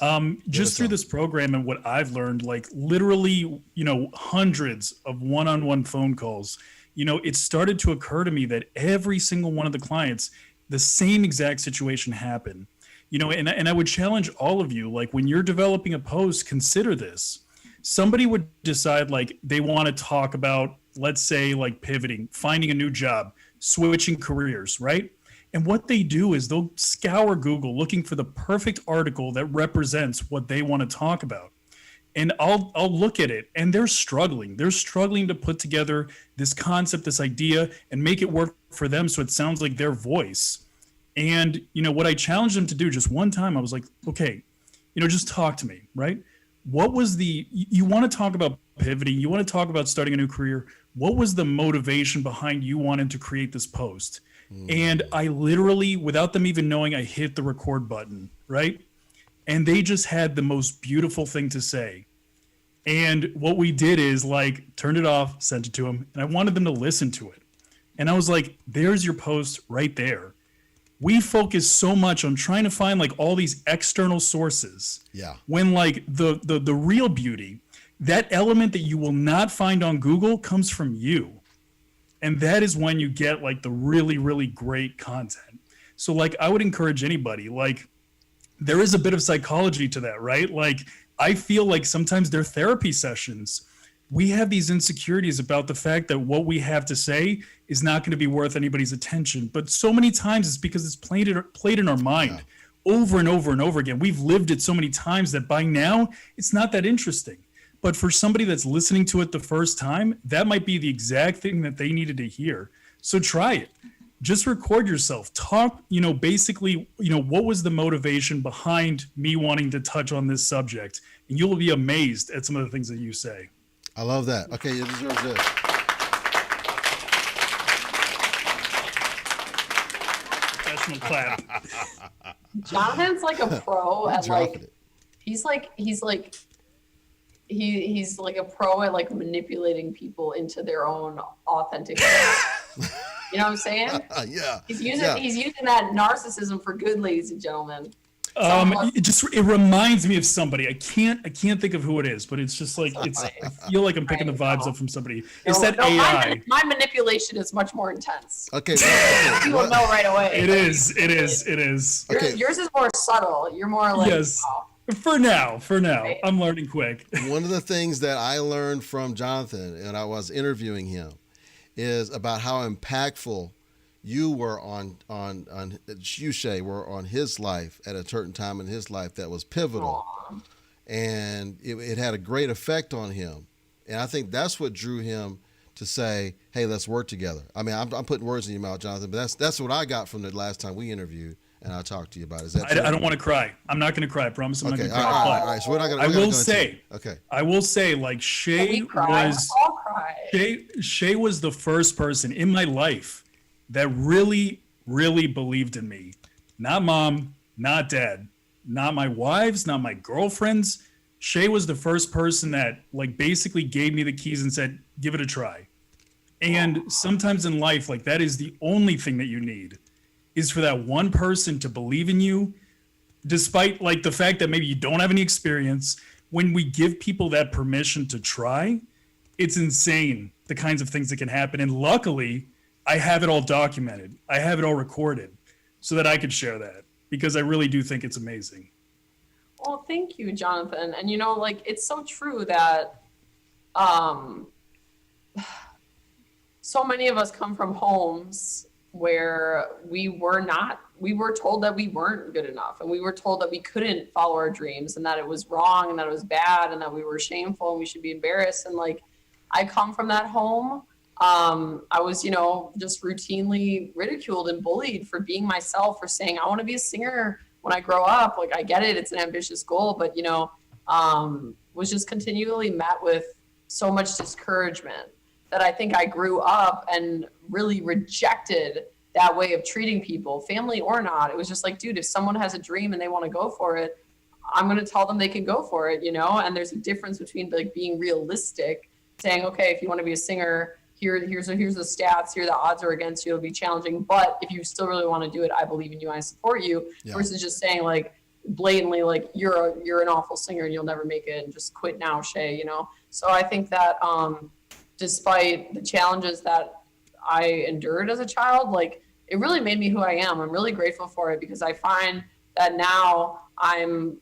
Just through this program and what I've learned, like literally, you know, hundreds of one-on-one phone calls, you know, it started to occur to me that every single one of the clients, the same exact situation happened. You know, and I would challenge all of you, like when you're developing a post, consider this. Somebody would decide like they want to talk about, let's say, like pivoting, finding a new job, switching careers, right? And what they do is they'll scour Google looking for the perfect article that represents what they want to talk about. And I'll look at it, and they're struggling. They're struggling to put together this concept, this idea, and make it work for them so it sounds like their voice. And, you know, what I challenged them to do just one time, I was like, okay, you know, just talk to me, right? What was you want to talk about pivoting, you want to talk about starting a new career. What was the motivation behind you wanting to create this post? And I literally, without them even knowing, I hit the record button, right? And they just had the most beautiful thing to say. And what we did is like, turned it off, sent it to them, and I wanted them to listen to it. And I was like, there's your post right there. We focus so much on trying to find like all these external sources. Yeah. When like the real beauty, that element that you will not find on Google comes from you. And that is when you get like the really, really great content. So like I would encourage anybody, like there is a bit of psychology to that, right? Like I feel like sometimes they're therapy sessions. We have these insecurities about the fact that what we have to say is not going to be worth anybody's attention. But so many times it's because it's played in our mind over and over and over again. We've lived it so many times that by now it's not that interesting. But for somebody that's listening to it the first time, that might be the exact thing that they needed to hear. So try it. just record yourself. Talk, basically, what was the motivation behind me wanting to touch on this subject? And you'll be amazed at some of the things that you say. I love that. Okay, it deserves this. Professional clap. Jonathan's like a pro at Dropping it. he's like a pro at like manipulating people into their own authentic self. You know what I'm saying? Yeah. He's using that narcissism for good, ladies and gentlemen. It reminds me of somebody. I can't think of who it is, but it's just like I feel like I'm picking the vibes up from somebody. It's that AI. My manipulation is much more intense. Okay. You will know right away. It is. Okay. Yours is more subtle. You're more like, Yes. For now, Right. I'm learning quick. One of the things that I learned from Jonathan, and I was interviewing him, is about how impactful you were on Shay were on his life at a certain time in his life that was pivotal. Aw. And it had a great effect on him. And I think that's what drew him to say, hey, let's work together. I mean, I'm putting words in your mouth, Jonathan, but that's what I got from the last time we interviewed and I talked to you about. Is that true? I don't want to cry. I'm not going to cry. I promise I'm Okay, not going to all cry. right. So we're not going to. I will say, Okay. like Shay We cry. was Let's all cry. Shay was the first person in my life that really, really believed in me. Not mom, not dad, not my wives, not my girlfriends. Shay was the first person that like basically gave me the keys and said, give it a try. And sometimes in life, like that is the only thing that you need, is for that one person to believe in you, despite like the fact that maybe you don't have any experience. When we give people that permission to try, it's insane the kinds of things that can happen. And luckily, I have it all documented. I have it all recorded so that I could share that, because I really do think it's amazing. Well, thank you, Jonathan. And like it's so true that so many of us come from homes where we were told that we weren't good enough, and we were told that we couldn't follow our dreams, and that it was wrong, and that it was bad, and that we were shameful and we should be embarrassed. And like I come from that home. I was, just routinely ridiculed and bullied for being myself, for saying I want to be a singer when I grow up. Like, I get it, it's an ambitious goal, but was just continually met with so much discouragement that I think I grew up and really rejected that way of treating people, family or not. It was just like, dude, if someone has a dream and they want to go for it, I'm going to tell them they can go for it, and there's a difference between like being realistic, saying, okay, if you want to be a singer, here's the stats, here the odds are against you, it'll be challenging, but if you still really want to do it, I believe in you, I support you, versus just saying like blatantly like you're an awful singer and you'll never make it and just quit now, Shay. So I think that despite the challenges that I endured as a child, like it really made me who I am. I'm really grateful for it, because I find that now I'm,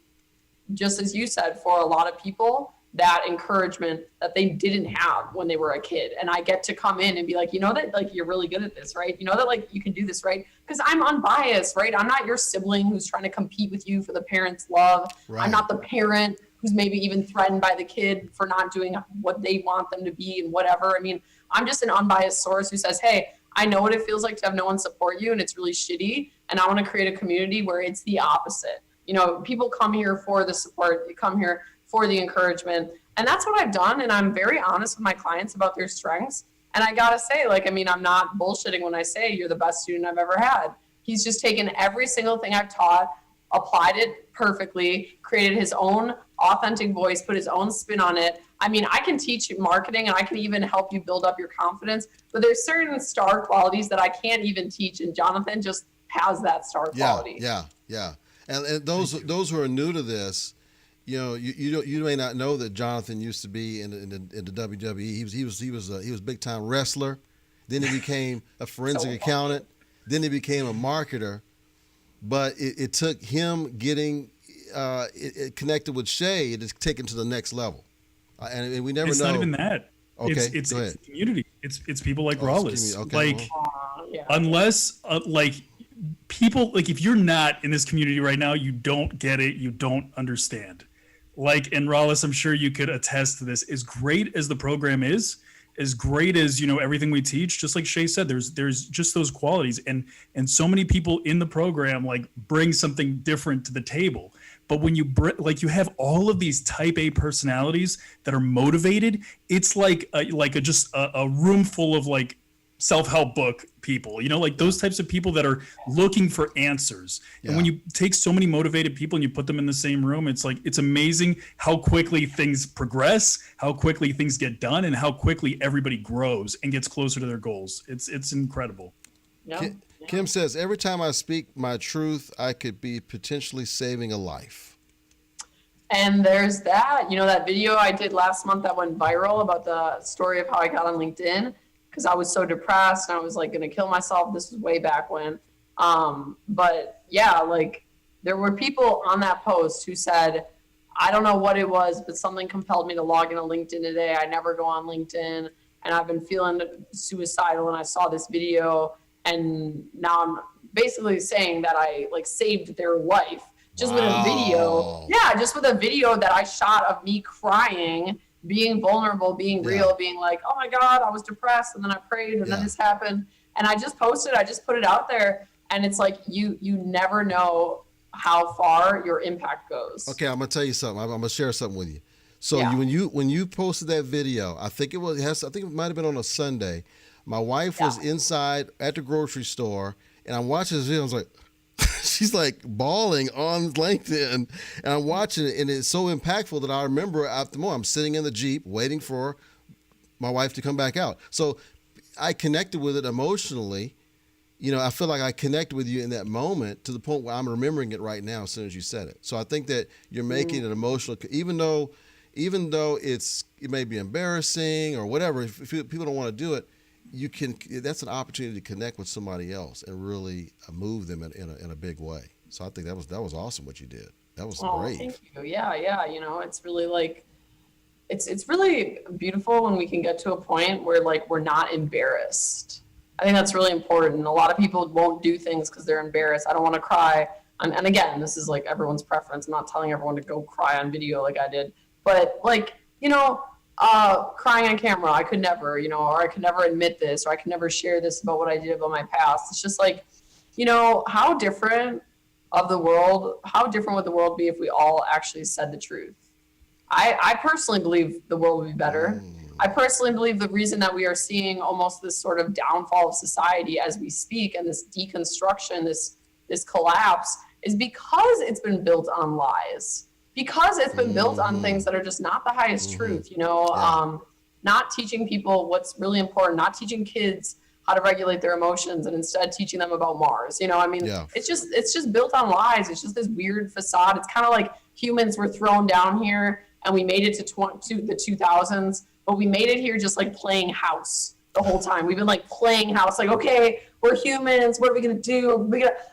just as you said, for a lot of people, that encouragement that they didn't have when they were a kid. And I get to come in and be like, that like you're really good at this, right? That like you can do this, right? Because I'm unbiased, right? I'm not your sibling who's trying to compete with you for the parent's love. Right. I'm not the parent who's maybe even threatened by the kid for not doing what they want them to be and whatever. I mean, I'm just an unbiased source who says, hey, I know what it feels like to have no one support you, and it's really shitty. And I want to create a community where it's the opposite. People come here for the support. They come here for the encouragement. And that's what I've done. And I'm very honest with my clients about their strengths. And I gotta say, I'm not bullshitting when I say you're the best student I've ever had. He's just taken every single thing I've taught, applied it perfectly, created his own authentic voice, put his own spin on it. I mean, I can teach you marketing and I can even help you build up your confidence, but there's certain star qualities that I can't even teach. And Jonathan just has that star quality. Yeah. And those who are new to this, you may not know that Jonathan used to be in the WWE. He was a big time wrestler. Then he became a forensic accountant. Then he became a marketer. But it took him getting it connected with Shay to take him to the next level. And we never know. It's not even that. Okay, it's community. It's people like Rollis. Okay, unless people, like if you're not in this community right now, you don't get it. You don't understand. And Rollis, I'm sure you could attest to this. As great as the program is, as great as, you know, everything we teach, just like Shay said, there's just those qualities, and so many people in the program like bring something different to the table. But when you like you have all of these type A personalities that are motivated, it's like just a room full of like self-help book people, you know, like those types of people that are looking for answers. And when you take so many motivated people and you put them in the same room, it's like, it's amazing how quickly things progress, how quickly things get done, and how quickly everybody grows and gets closer to their goals. It's incredible. Kim says, every time I speak my truth, I could be potentially saving a life. And there's that, you know, that video I did last month that went viral about the story of how I got on LinkedIn, because I was so depressed and I was like going to kill myself. This was way back when. But yeah, like there were people on that post who said, I don't know what it was, but something compelled me to log into LinkedIn today. I never go on LinkedIn and I've been feeling suicidal, and I saw this video, and now I'm basically saying that I like saved their life just with a video. Yeah, just with a video that I shot of me crying, being vulnerable, being real, being like, oh my God, I was depressed, and then I prayed, and then this happened, and I just posted, I just put it out there, and it's like you never know how far your impact goes. Okay, I'm gonna tell you something. I'm gonna share something with you. So when you posted that video, I think it might have been on a Sunday. My wife was inside at the grocery store, and I'm watching this video. I was like, she's like bawling on LinkedIn, and I'm watching it, and it's so impactful that I remember after more. I'm sitting in the Jeep waiting for my wife to come back out. So I connected with it emotionally. You know, I feel like I connected with you in that moment to the point where I'm remembering it right now as soon as you said it. So I think that you're making it emotional, even though it may be embarrassing or whatever. If people don't want to do it, you can. That's an opportunity to connect with somebody else and really move them in a big way. So I think that was awesome what you did. That was great. Thank you. Yeah. You know, it's really like, it's really beautiful when we can get to a point where like we're not embarrassed. I think that's really important. A lot of people won't do things because they're embarrassed. I don't want to cry. And again, this is like everyone's preference. I'm not telling everyone to go cry on video like I did, but like, you know, crying on camera, I could never, you know, or I could never admit this, or I could never share this about what I did about my past. It's just like, you know, how different would the world be if we all actually said the truth? I personally believe the world would be better. I personally believe the reason that we are seeing almost this sort of downfall of society as we speak, and this deconstruction, this collapse, is because it's been built on lies. Because it's been built on things that are just not the highest truth, you know, not teaching people what's really important, not teaching kids how to regulate their emotions, and instead teaching them about Mars. You know, I mean, it's just built on lies. It's just this weird facade. It's kind of like humans were thrown down here and we made it to the 2000s, but we made it here just like playing house the whole time. We've been like playing house, like, okay, we're humans. What are we going to do?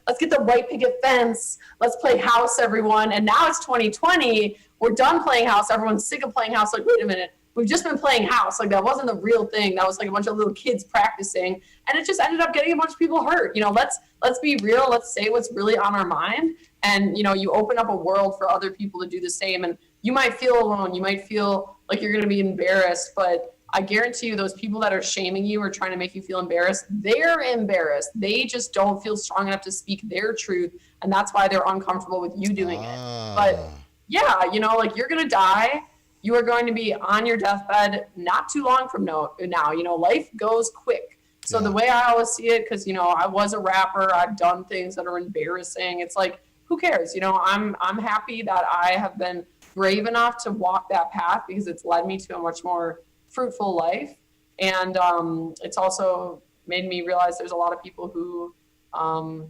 Let's get the white picket fence. Let's play house, everyone. And now it's 2020. We're done playing house. Everyone's sick of playing house. Like, wait a minute. We've just been playing house. Like, that wasn't the real thing. That was like a bunch of little kids practicing. And it just ended up getting a bunch of people hurt. You know, let's be real. Let's say what's really on our mind. And, you know, you open up a world for other people to do the same. And you might feel alone. You might feel like you're going to be embarrassed. But I guarantee you, those people that are shaming you or trying to make you feel embarrassed, they're embarrassed. They just don't feel strong enough to speak their truth. And that's why they're uncomfortable with you doing it. But yeah, you know, like, you're going to die. You are going to be on your deathbed not too long from now. You know, life goes quick. So the way I always see it, because, you know, I was a rapper, I've done things that are embarrassing. It's like, who cares? You know, I'm happy that I have been brave enough to walk that path, because it's led me to a much more fruitful life. And it's also made me realize there's a lot of people who are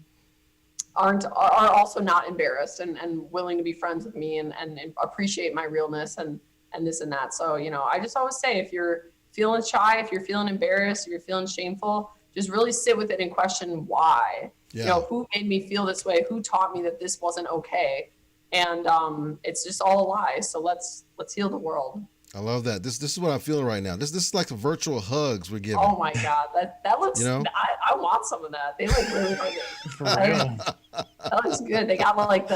also not embarrassed and willing to be friends with me and appreciate my realness and this and that. So, you know, I just always say, if you're feeling shy, if you're feeling embarrassed, if you're feeling shameful, just really sit with it and question why. You know, who made me feel this way? Who taught me that this wasn't okay? And it's just all a lie. So let's heal the world. I love that. This is what I'm feeling right now. This is like the virtual hugs we're giving. Oh my God, that looks. You know? I want some of that. They look really good. For real. That looks good. They got like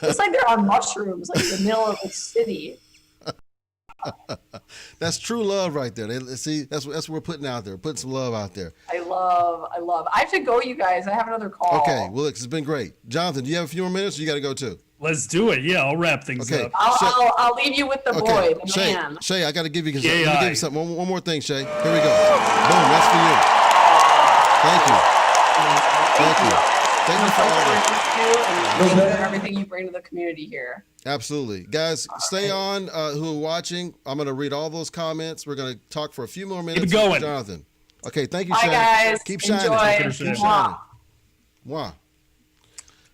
it's like they're on mushrooms, like in the middle of the city. That's true love right there. See, that's what we're putting out there. Putting some love out there. I love. I have to go, you guys. I have another call. Okay, well, look, it's been great. Jonathan, do you have a few more minutes or you got to go too? Let's do it. Yeah, I'll wrap things Okay. up. I'll leave you with the boy, the Shay, man. Shay, I got to give you, Yeah, let me give you something. One more thing, Shay. Here we go. Boom, that's for you. Thank you. Thank you. Thank you for all that. Thank you for everything you bring to the community here. Absolutely. Guys, stay on who are watching. I'm going to read all those comments. We're going to talk for a few more minutes. Keep it going. With Jonathan. Okay, thank you, Bye, Shay. guys. Keep shining. Enjoy. Keep shining. Mwah. Mwah.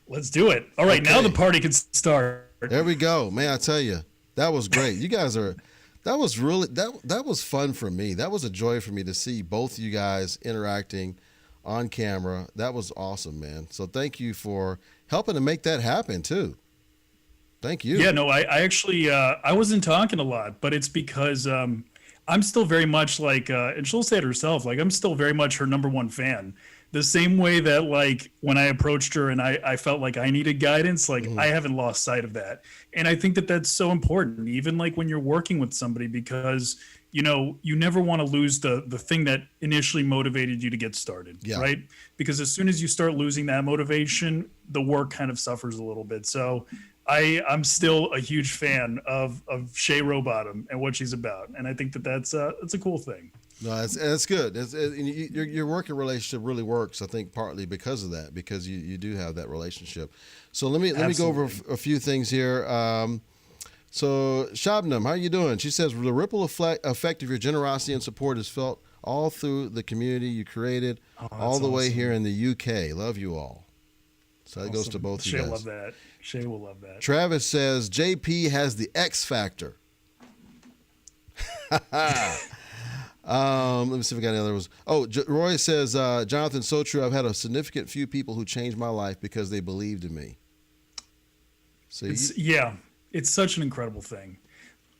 Let's do it. All right, now Okay. the party can start. There we go. Man, I tell you, that was great. You guys are, that was really, that was fun for me. That was a joy for me to see both you guys interacting on camera. That was awesome, man. So thank you for helping to make that happen too. Thank you. Yeah, no, I actually, I wasn't talking a lot, but it's because I'm still very much like, and she'll say it herself, like, I'm still very much her number one fan. The same way that, like, when I approached her and I felt like I needed guidance, like, I haven't lost sight of that. And I think that that's so important, even like when you're working with somebody, because, you know, you never want to lose the thing that initially motivated you to get started, right? Because as soon as you start losing that motivation, the work kind of suffers a little bit. So I'm still a huge fan of Shay Rowbottom and what she's about. And I think that that's a cool thing. No, that's good. Your working relationship really works, I think, partly because of that, because you do have that relationship. So let me go over a few things here. So Shabnam, how are you doing? She says the ripple effect of your generosity and support is felt all through the community you created, all the way here in the UK. Love you all. So that goes to both of you guys. Shay will love that. Shay will love that. Travis says JP has the X factor. Let me see if I got any other ones. Oh, Roy says, Jonathan, so true. I've had a significant few people who changed my life because they believed in me. So it's such an incredible thing.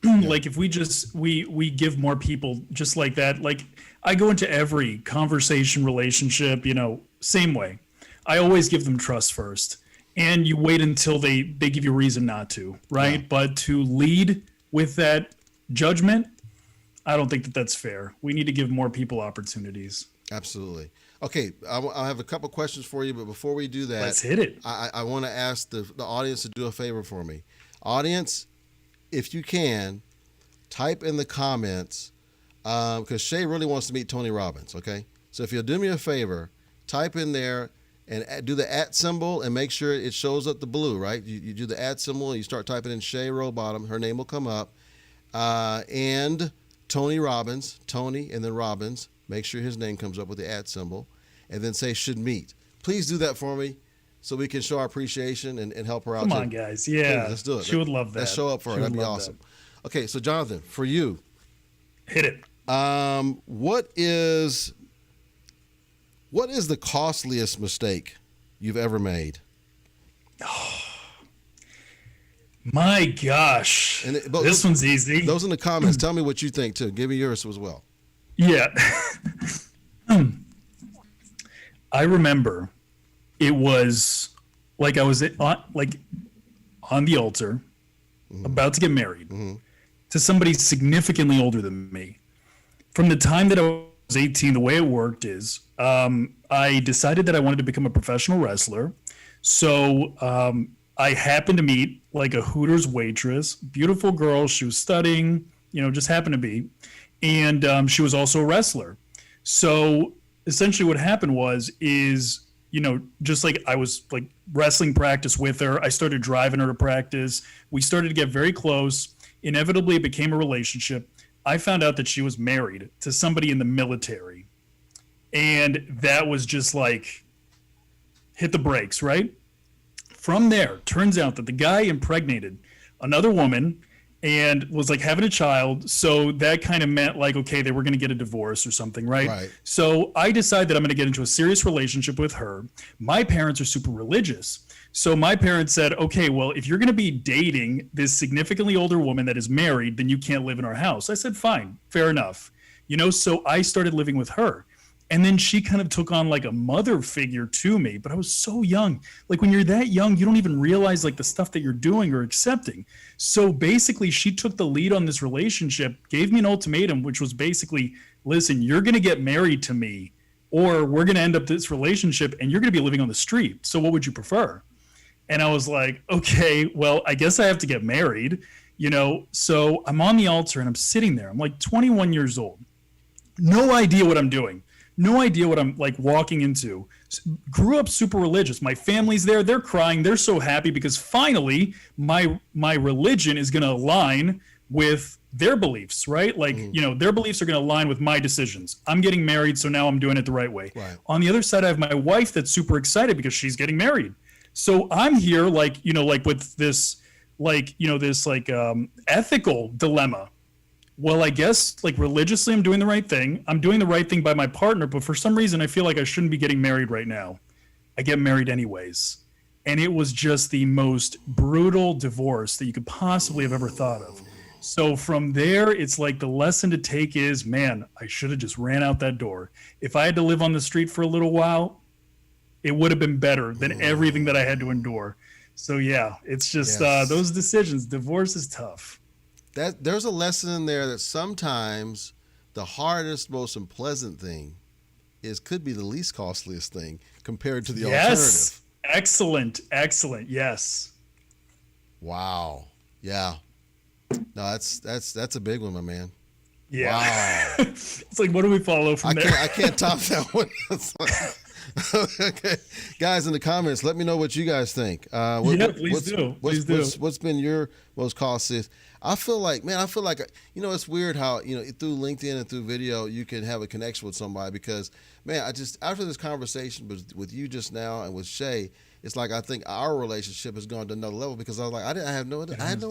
Like if we give more people just like that, like I go into every conversation, relationship, you know, same way. I always give them trust first, and you wait until they give you a reason not to, right? Yeah. But to lead with that judgment, I don't think that that's fair. We need to give more people opportunities. Absolutely. Okay, I have a couple questions for you, but before we do that, let's hit it. I want to ask the audience to do a favor for me. Audience, if you can, type in the comments, because Shay really wants to meet Tony Robbins, okay? So if you'll do me a favor, type in there and do the @ symbol and make sure it shows up the blue, right? You do the @ symbol and you start typing in Shay Rowbottom. Her name will come up. And Tony Robbins, Tony and then Robbins. Make sure his name comes up with the @ symbol. And then say should meet. Please do that for me so we can show our appreciation and help her out. Come on, guys. Yeah. Please, let's do it. She would love that. Let's show up for her. That'd be awesome. That. Okay, so Jonathan, for you. Hit it. What is the costliest mistake you've ever made? Oh, my gosh. This one's easy. Those in the comments, tell me what you think too. Give me yours as well. Yeah. I remember it was like I was on the altar, about to get married to somebody significantly older than me. From the time that I was 18, the way it worked is I decided that I wanted to become a professional wrestler. So I happened to meet like a Hooters waitress, beautiful girl. She was studying, just happened to be. And she was also a wrestler. So essentially what happened is, just like I was like wrestling practice with her, I started driving her to practice. We started to get very close. Inevitably, it became a relationship. I found out that she was married to somebody in the military. And that was just like, hit the brakes, right? From there, turns out that the guy impregnated another woman and was like having a child. So that kind of meant like, okay, they were going to get a divorce or something, right? So I decided that I'm going to get into a serious relationship with her. My parents are super religious. So my parents said, okay, well, if you're going to be dating this significantly older woman that is married, then you can't live in our house. I said, fine, fair enough. So I started living with her. And then she kind of took on like a mother figure to me, but I was so young. Like when you're that young, you don't even realize like the stuff that you're doing or accepting. So basically she took the lead on this relationship, gave me an ultimatum, which was basically, listen, you're going to get married to me or we're going to end up this relationship and you're going to be living on the street. So what would you prefer? And I was like, okay, well, I guess I have to get married, you know? So I'm on the altar and I'm sitting there. I'm like 21 years old. No idea what I'm doing. No idea what I'm like walking into. Grew up super religious. My family's there. They're crying. They're so happy because finally my religion is going to align with their beliefs, right? Like, you know, their beliefs are going to align with my decisions. I'm getting married, so now I'm doing it the right way. Right. On the other side, I have my wife that's super excited because she's getting married. So I'm here like, you know, like with this, like, you know, this like ethical dilemma. Well, I guess like religiously I'm doing the right thing. I'm doing the right thing by my partner, but for some reason I feel like I shouldn't be getting married right now. I get married anyways. And it was just the most brutal divorce that you could possibly have ever thought of. So from there, it's like the lesson to take is, man, I should have just ran out that door. If I had to live on the street for a little while, it would have been better than everything that I had to endure. So yeah, it's just those decisions. Divorce is tough. That there's a lesson in there that sometimes the hardest, most unpleasant thing could be the least costliest thing compared to the alternative. Excellent. Yes. Wow. Yeah. No, that's a big one, my man. Yeah. Wow. It's like, what do we follow from there? I can't top that one. It's like, okay, guys, in the comments, let me know what you guys think. Please do. What's been your most costliest? I feel like, you know, it's weird how, you know, through LinkedIn and through video, you can have a connection with somebody because, man, after this conversation with you just now and with Shay, it's like I think our relationship has gone to another level because I was like, I had no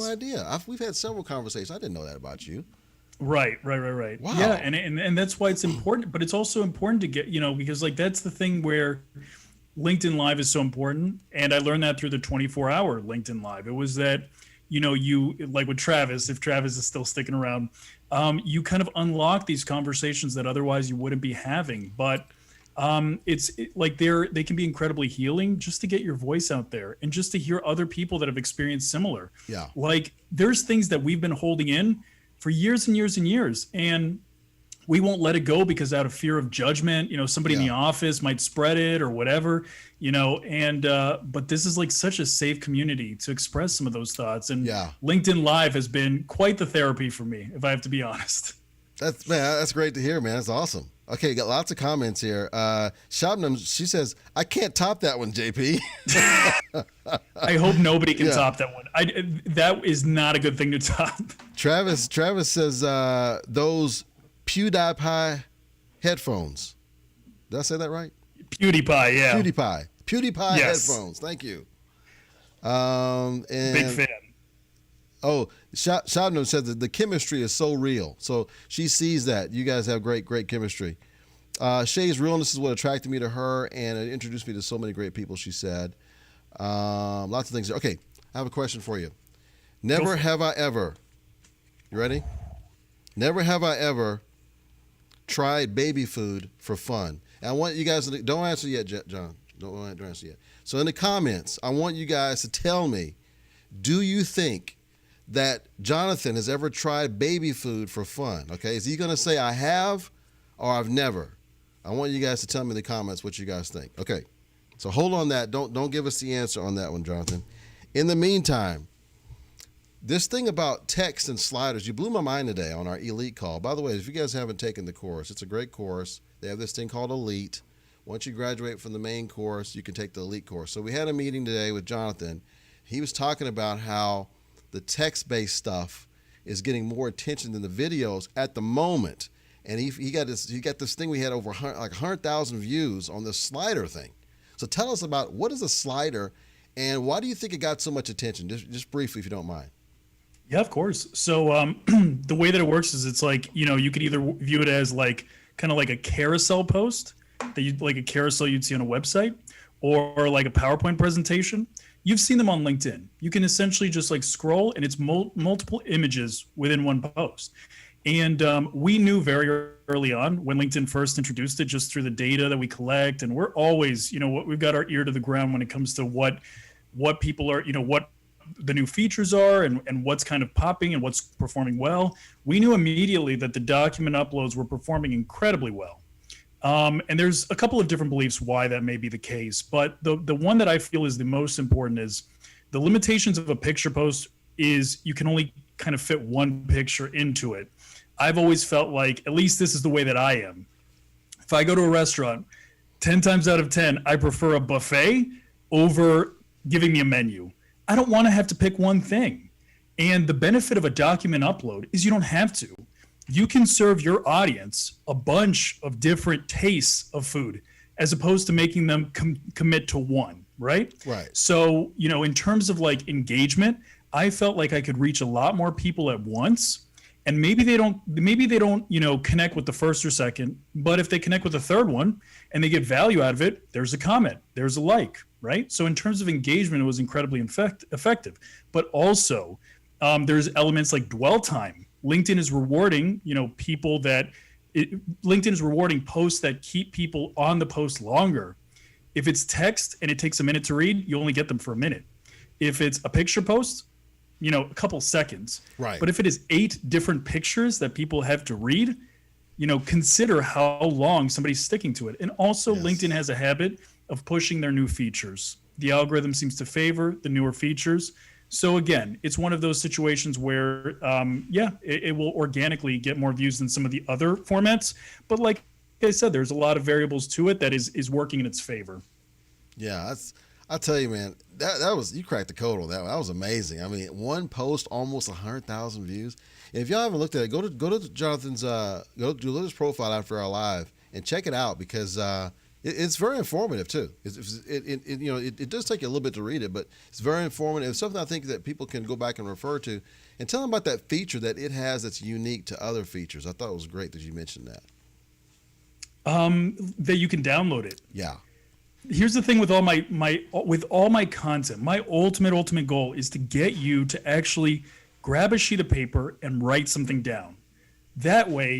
idea. We've had several conversations. I didn't know that about you. Right. Wow. Yeah, and that's why it's important, but it's also important to get, you know, because like that's the thing where LinkedIn Live is so important, and I learned that through the 24-hour LinkedIn Live. It was that, you know, you like with Travis, if Travis is still sticking around, you kind of unlock these conversations that otherwise you wouldn't be having. But like they can be incredibly healing just to get your voice out there and just to hear other people that have experienced similar. Yeah. Like there's things that we've been holding in for years and years and years, and we won't let it go because out of fear of judgment, you know, somebody in the office might spread it or whatever, you know, and but this is like such a safe community to express some of those thoughts. And LinkedIn Live has been quite the therapy for me, if I have to be honest. That's great to hear, man. That's awesome. Okay, got lots of comments here. Shabnam, she says, I can't top that one, JP. I hope nobody can top that one. That is not a good thing to top. Travis says those PewDiePie headphones. Did I say that right? PewDiePie, yeah. PewDiePie headphones. Thank you. And big fan. Oh, Shabnam said that the chemistry is so real. So she sees that. You guys have great chemistry. Shay's realness is what attracted me to her, and it introduced me to so many great people, she said. Lots of things. Okay, I have a question for you. Never have I ever, you ready? Never have I ever tried baby food for fun. And I want you guys to, don't answer yet, John. Don't answer yet. So in the comments, I want you guys to tell me, do you think that Jonathan has ever tried baby food for fun? Okay, is he going to say I have or I've never? I want you guys to tell me in the comments what you guys think. Okay, so hold on that. Don't give us the answer on that one, Jonathan. In the meantime, this thing about text and sliders, you blew my mind today on our Elite call. By the way, if you guys haven't taken the course, it's a great course. They have this thing called Elite. Once you graduate from the main course, you can take the Elite course. So we had a meeting today with Jonathan. He was talking about how the text-based stuff is getting more attention than the videos at the moment. And he got this thing, we had over like 100,000 views on this slider thing. So tell us about what is a slider and why do you think it got so much attention? Just briefly, if you don't mind. Yeah, of course. So the way that it works is it's like, you know, you could either view it as like kind of like a carousel post that you like a carousel you'd see on a website or like a PowerPoint presentation. You've seen them on LinkedIn. You can essentially just like scroll and it's multiple images within one post. And we knew very early on when LinkedIn first introduced it, just through the data that we collect. And we're always, we've got our ear to the ground when it comes to what people are, what the new features are and what's kind of popping and what's performing well. We knew immediately that the document uploads were performing incredibly well. And there's a couple of different beliefs why that may be the case. But the one that I feel is the most important is the limitations of a picture post is you can only kind of fit one picture into it. I've always felt like, at least this is the way that I am. If I go to a restaurant, 10 times out of 10, I prefer a buffet over giving me a menu. I don't want to have to pick one thing. And the benefit of a document upload is you don't have to. You can serve your audience a bunch of different tastes of food as opposed to making them commit to one, right? Right. So, in terms of like engagement, I felt like I could reach a lot more people at once. And maybe they don't, connect with the first or second, but if they connect with the third one and they get value out of it, there's a comment, there's a like, right? So in terms of engagement, it was incredibly effective. But also, there's elements like dwell time. LinkedIn is rewarding, LinkedIn is rewarding posts that keep people on the post longer. If it's text and it takes a minute to read, you only get them for a minute. If it's a picture post, a couple seconds. Right. But if it is 8 different pictures that people have to read, consider how long somebody's sticking to it. And also, yes, LinkedIn has a habit of pushing their new features. The algorithm seems to favor the newer features. So again, it's one of those situations where, it will organically get more views than some of the other formats. But like I said, there's a lot of variables to it that is working in its favor. Yeah, I'll tell you, man, that was, you cracked the code on that one. That was amazing. I mean, one post, almost 100,000 views. If y'all haven't looked at it, go to Jonathan's, go to his profile after our live and check it out because it's very informative too. It does take you a little bit to read it, but it's very informative. It's something I think that people can go back and refer to and tell them about that feature that it has that's unique to other features. I thought it was great that you mentioned that. That you can download it. Yeah. Here's the thing with all my content, my ultimate goal is to get you to actually grab a sheet of paper and write something down. That way,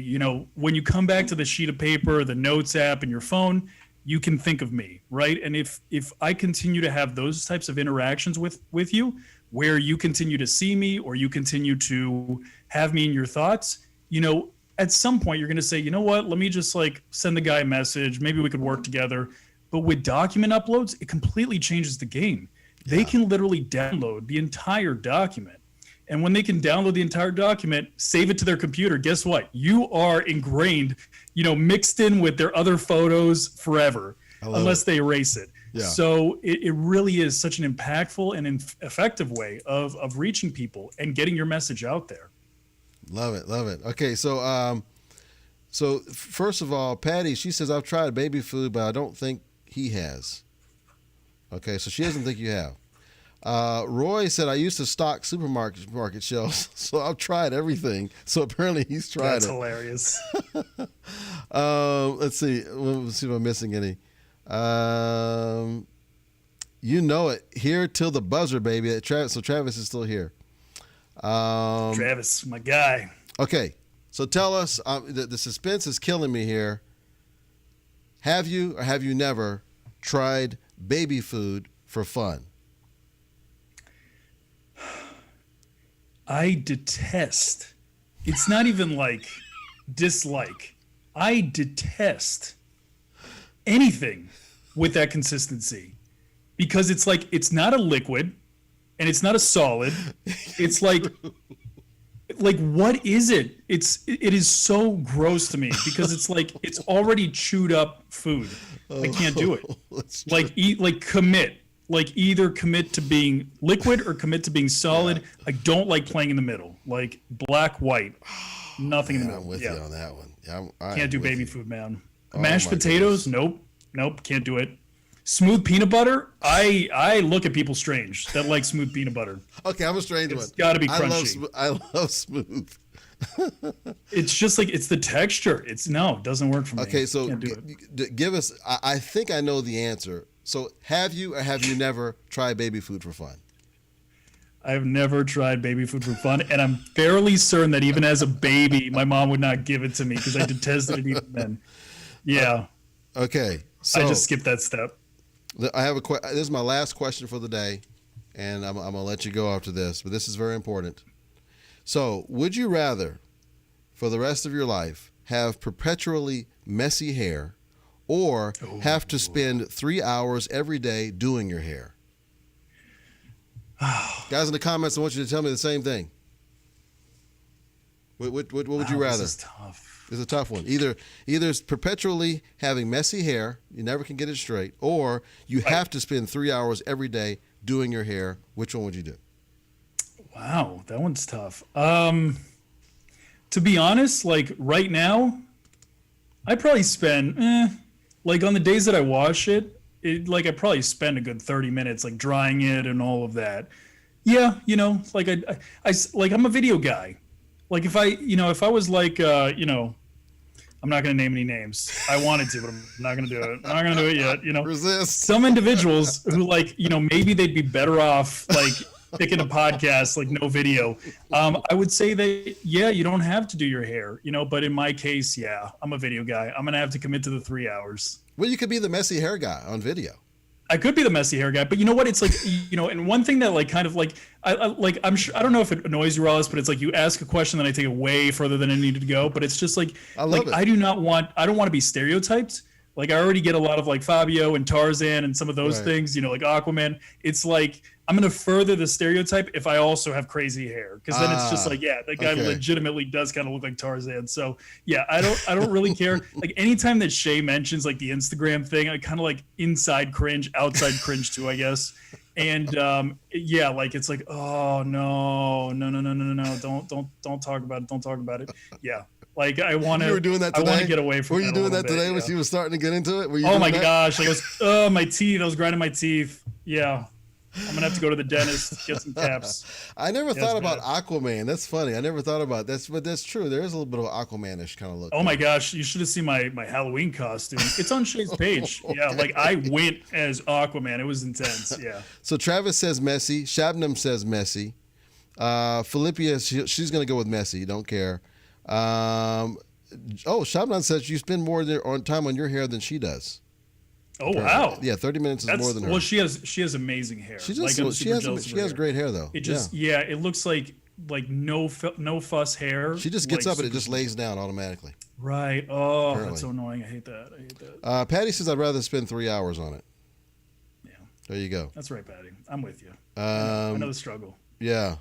when you come back to the sheet of paper, the notes app, and your phone, you can think of me, right? And if I continue to have those types of interactions with you, where you continue to see me or you continue to have me in your thoughts, at some point you're going to say, you know what, let me just like send the guy a message. Maybe we could work together. But with document uploads, it completely changes the game. Yeah. They can literally download the entire document. And when they can download the entire document, save it to their computer, guess what? You are ingrained, mixed in with their other photos forever, unless they erase it. Yeah. So it really is such an impactful and effective way of reaching people and getting your message out there. Love it. Okay, so first of all, Patty, she says, I've tried baby food, but I don't think he has. Okay, so she doesn't think you have. Roy said, I used to stock supermarket shelves, so I've tried everything. So apparently he's tried That's it. Hilarious. Let's see. Let's see if I'm missing any. You know it. Here till the buzzer, baby. So Travis is still here. Travis, my guy. Okay, so tell us, the suspense is killing me here. Have you or have you never tried baby food for fun? I detest. It's not even like dislike. I detest anything with that consistency because it's like, it's not a liquid and it's not a solid. It's like what is it? It is so gross to me because it's like it's already chewed up food. I can't do it. Commit. Like either commit to being liquid or commit to being solid. Yeah. I don't like playing in the middle. Like black, white, nothing in the middle. I'm with you on that one. Yeah, can't do baby food, man. Mashed potatoes, goodness. Nope, can't do it. Smooth peanut butter, I look at people strange that like smooth peanut butter. Okay, I'm a strange one. It's got to be crunchy. I love smooth. It's just like, it's the texture. It doesn't work for me. Okay, so can't do it. Give us, I think I know the answer. So have you or have you never tried baby food for fun? I've never tried baby food for fun, and I'm fairly certain that even as a baby, my mom would not give it to me because I detested it even then. Yeah, Okay, so I just skipped that step. I have this is my last question for the day, and I'm gonna let you go after this, but this is very important. So, would you rather, for the rest of your life, have perpetually messy hair, or have to spend 3 hours every day doing your hair? Guys in the comments, I want you to tell me the same thing. What would you rather? This is tough. It's a tough one. Either it's perpetually having messy hair, you never can get it straight, or you have to spend 3 hours every day doing your hair. Which one would you do? Wow, that one's tough. To be honest, like right now, I probably spend like on the days that I wash it, like I probably spend a good 30 minutes like drying it and all of that. Yeah, you know, like I like I'm a video guy. Like if I was like I'm not going to name any names. I wanted to, but I'm not going to do it. I'm not going to do it yet, you know. Resist. Some individuals who like, you know, maybe they'd be better off like picking a podcast, like no video. I would say that, yeah, you don't have to do your hair, you know, but in my case, yeah, I'm a video guy. I'm going to have to commit to the 3 hours. Well, you could be the messy hair guy on video. I could be the messy hair guy, but you know what? It's like, you know, and one thing that like kind of like, I'm sure, I don't know if it annoys you, Rollis, but it's like you ask a question that I take it way further than it needed to go. But it's just like, I love it. I don't want to be stereotyped. Like I already get a lot of like Fabio and Tarzan and some of those things, you know, like Aquaman. It's like, I'm going to further the stereotype if I also have crazy hair. Cause then it's just like, yeah, the guy legitimately does kind of look like Tarzan. So yeah, I don't really care. Like anytime that Shay mentions like the Instagram thing, I kind of like inside cringe, outside cringe too, I guess. And yeah, like it's like, oh no, don't talk about it. Don't talk about it. Yeah. Like I want to. You were doing that today? I want to get away from. Were you doing that today bit, when she was starting to get into it? Were you oh doing my that? gosh! Like I was, my teeth. I was grinding my teeth. Yeah, I'm gonna have to go to the dentist, get some caps. I never thought about Aquaman. That's funny. I never thought about that. But that's true. There is a little bit of Aquamanish kind of look. Oh my gosh! You should have seen my Halloween costume. It's on Shay's page. Yeah, like I went as Aquaman. It was intense. Yeah. So Travis says messy. Shabnam says messy. Philippia, she's gonna go with messy. Don't care. Shabnan says you spend more time on your hair than she does. Oh wow! Yeah, 30 minutes is more than her. Well, she has amazing hair. She has great hair though. It just it looks like no fuss hair. She just gets up and it just lays down automatically. Right. Oh, apparently. That's so annoying. I hate that. Patty says I'd rather spend 3 hours on it. Yeah. There you go. That's right, Patty. I'm with you. I know the struggle. Yeah.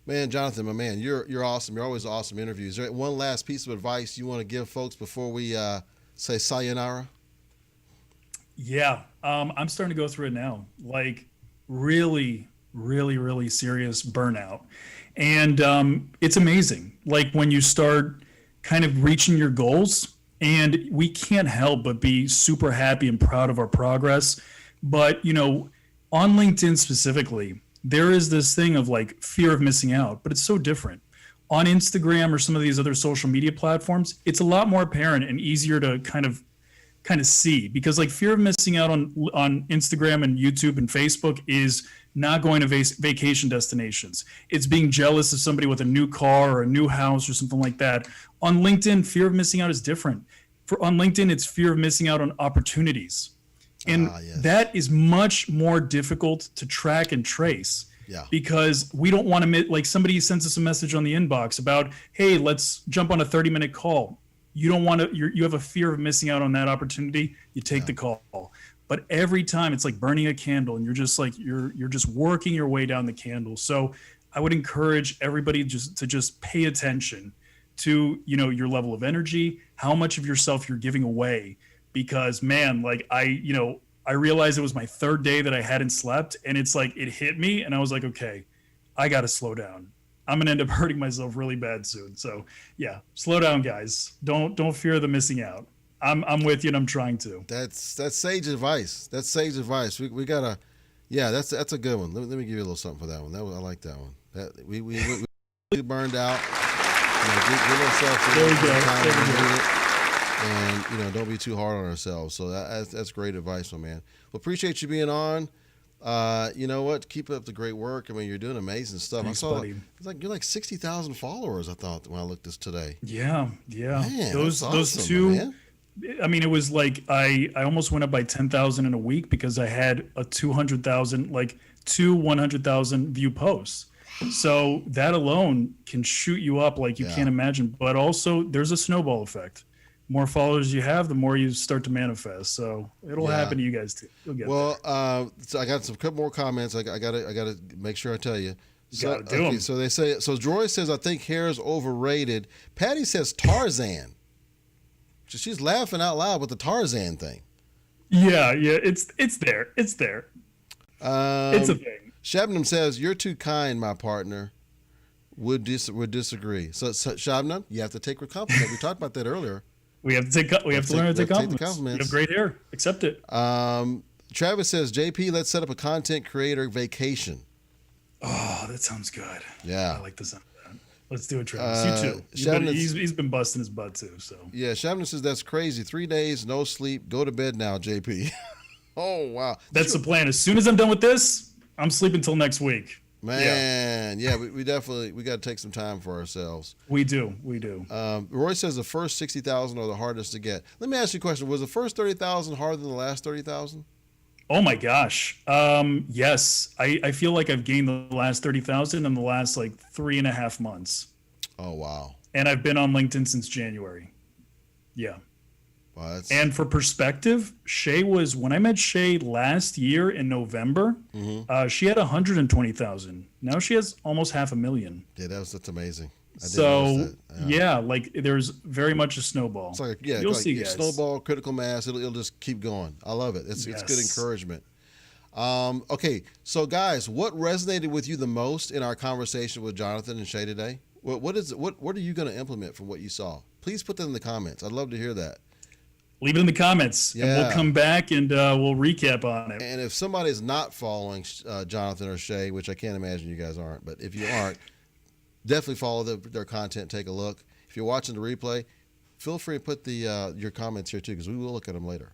Man, Jonathan, my man, you're awesome. You're always awesome interviews. Is there one last piece of advice you want to give folks before we say sayonara? Yeah, I'm starting to go through it now. Like really, really, really serious burnout, and it's amazing. Like when you start kind of reaching your goals, and we can't help but be super happy and proud of our progress. But you know, on LinkedIn specifically, there is this thing of like fear of missing out, but it's so different. On Instagram or some of these other social media platforms, it's a lot more apparent and easier to kind of see, because like fear of missing out on Instagram and YouTube and Facebook is not going to vacation destinations. It's being jealous of somebody with a new car or a new house or something like that. On LinkedIn, fear of missing out is different. On LinkedIn, it's fear of missing out on opportunities. And that is much more difficult to track and trace because we don't want to like somebody sends us a message on the inbox about, hey, let's jump on a 30-minute call. You don't want to, you have a fear of missing out on that opportunity. You take the call. But every time it's like burning a candle and you're just like, you're just working your way down the candle. So I would encourage everybody to just pay attention to, you know, your level of energy, how much of yourself you're giving away. Because man, like I realized it was my third day that I hadn't slept, and it's like it hit me, and I was like, okay, I got to slow down. I'm gonna end up hurting myself really bad soon. So yeah, slow down, guys. Don't fear the missing out. I'm with you, and I'm trying to. That's sage advice. That's sage advice. We gotta, that's a good one. Let me give you a little something for that one. I like that one. That we burned out. Give ourselves a little bit of time to do it. And don't be too hard on ourselves. So that's great advice, my man. Well, appreciate you being on. You know what? Keep up the great work. I mean, you're doing amazing stuff. Thanks, I saw buddy. it's like you're like 60,000 followers. I thought when I looked this today. Yeah. Man, those that's those awesome, two. man. I mean, it was like I almost went up by 10,000 in a week because I had a 200,000, like 100,000 view posts. So that alone can shoot you up like you Yeah. can't imagine. But also, there's a snowball effect. More followers you have, the more you start to manifest. So it'll Yeah. happen to you guys too. You'll get there. Well, so I got some couple more comments. I gotta make sure I tell you. So, gotta do 'em. so they say. So Joy says I think hair is overrated. Patty says Tarzan. So she's laughing out loud with the Tarzan thing. Yeah, it's there. It's there. It's a thing. Shabnam says you're too kind, my partner. Would disagree. So Shabnam, you have to take a compliment. We talked about that earlier. We have to take. We have to learn how to take we have to take the compliments. You compliments. have great hair. Accept it. Travis says JP, let's set up a content creator vacation. Oh, that sounds good. Yeah. I like the sound of that. Let's do it, Travis. You too. He's been busting his butt too. So Yeah, Shabnam says that's crazy. 3 days, no sleep. Go to bed now, JP. Oh wow, that's the plan. As soon as I'm done with this, I'm sleeping till next week. man. Yeah, we definitely got to take some time for ourselves. We do. Roy says the first 60,000 are the hardest to get. Let me ask you a question: was the first 30,000 harder than the last 30,000? Oh my gosh. Yes. I feel like I've gained the last 30,000 in the last like 3.5 months. Oh wow. And I've been on LinkedIn since January. Yeah. Wow, that's, And for perspective, Shay was, when I met Shay last year in November, she had 120,000. Now she has almost 500,000. yeah, that's amazing. I didn't So notice that. yeah, like there's very much a snowball. It's like You'll see, guys. snowball, critical mass. It'll just keep going. I love it. It's good Yes. encouragement. Okay, so guys, what resonated with you the most in our conversation with Jonathan and Shay today? What are you going to implement from what you saw? Please put that in the comments. I'd love to hear that. Leave it in the comments, and Yeah. we'll come back and we'll recap on it. And if somebody's not following Jonathan or Shay, which I can't imagine you guys aren't, but if you aren't, definitely follow their content. Take a look. If you're watching the replay, feel free to put your comments here too, because we will look at them later.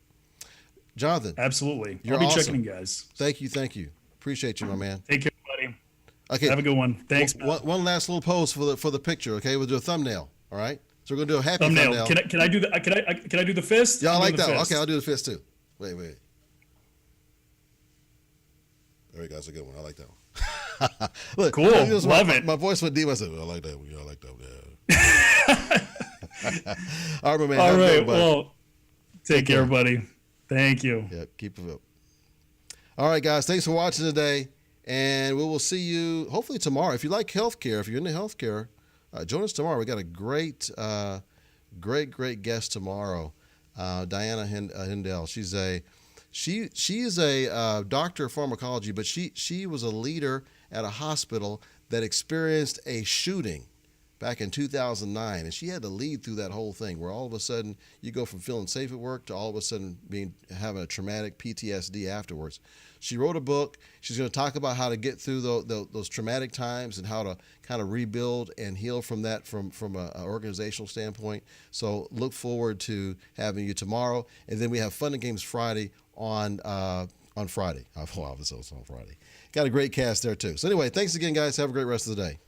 Jonathan, Absolutely. You're I'll be awesome. checking in, guys. thank you. Appreciate you, my man. Take care, buddy. Okay, Have a good one. Thanks. One last little pose for the picture. Okay, we'll do a thumbnail. All right, so we're gonna do a happy Thumbnail. thumbnail. Can I do the can I do the fist? Yeah, I I'm like doing that. the fist. Okay, I'll do the fist too. Wait. There we go. That's a good one. I like that one. Look, Cool. this is Love it. My voice went deep. I said, I like that one. Yeah, I like that one. Yeah. All right, my man. All Have a good right. one, bud. Well, take care, care. buddy. Thank you. Yeah, keep it up. All right, guys. Thanks for watching today. And we will see you hopefully tomorrow. If you like healthcare, if you're into healthcare, join us tomorrow. We got a great guest tomorrow. Diana Hindell. She is a doctor of pharmacology, but she was a leader at a hospital that experienced a shooting back in 2009, and she had to lead through that whole thing, where all of a sudden you go from feeling safe at work to all of a sudden having a traumatic PTSD afterwards. She wrote a book. She's going to talk about how to get through those traumatic times and how to kind of rebuild and heal from that from an organizational standpoint. So look forward to having you tomorrow, and then we have Fun and Games Friday on Friday. I'll have episodes on Friday. Got a great cast there too. So anyway, thanks again, guys. Have a great rest of the day.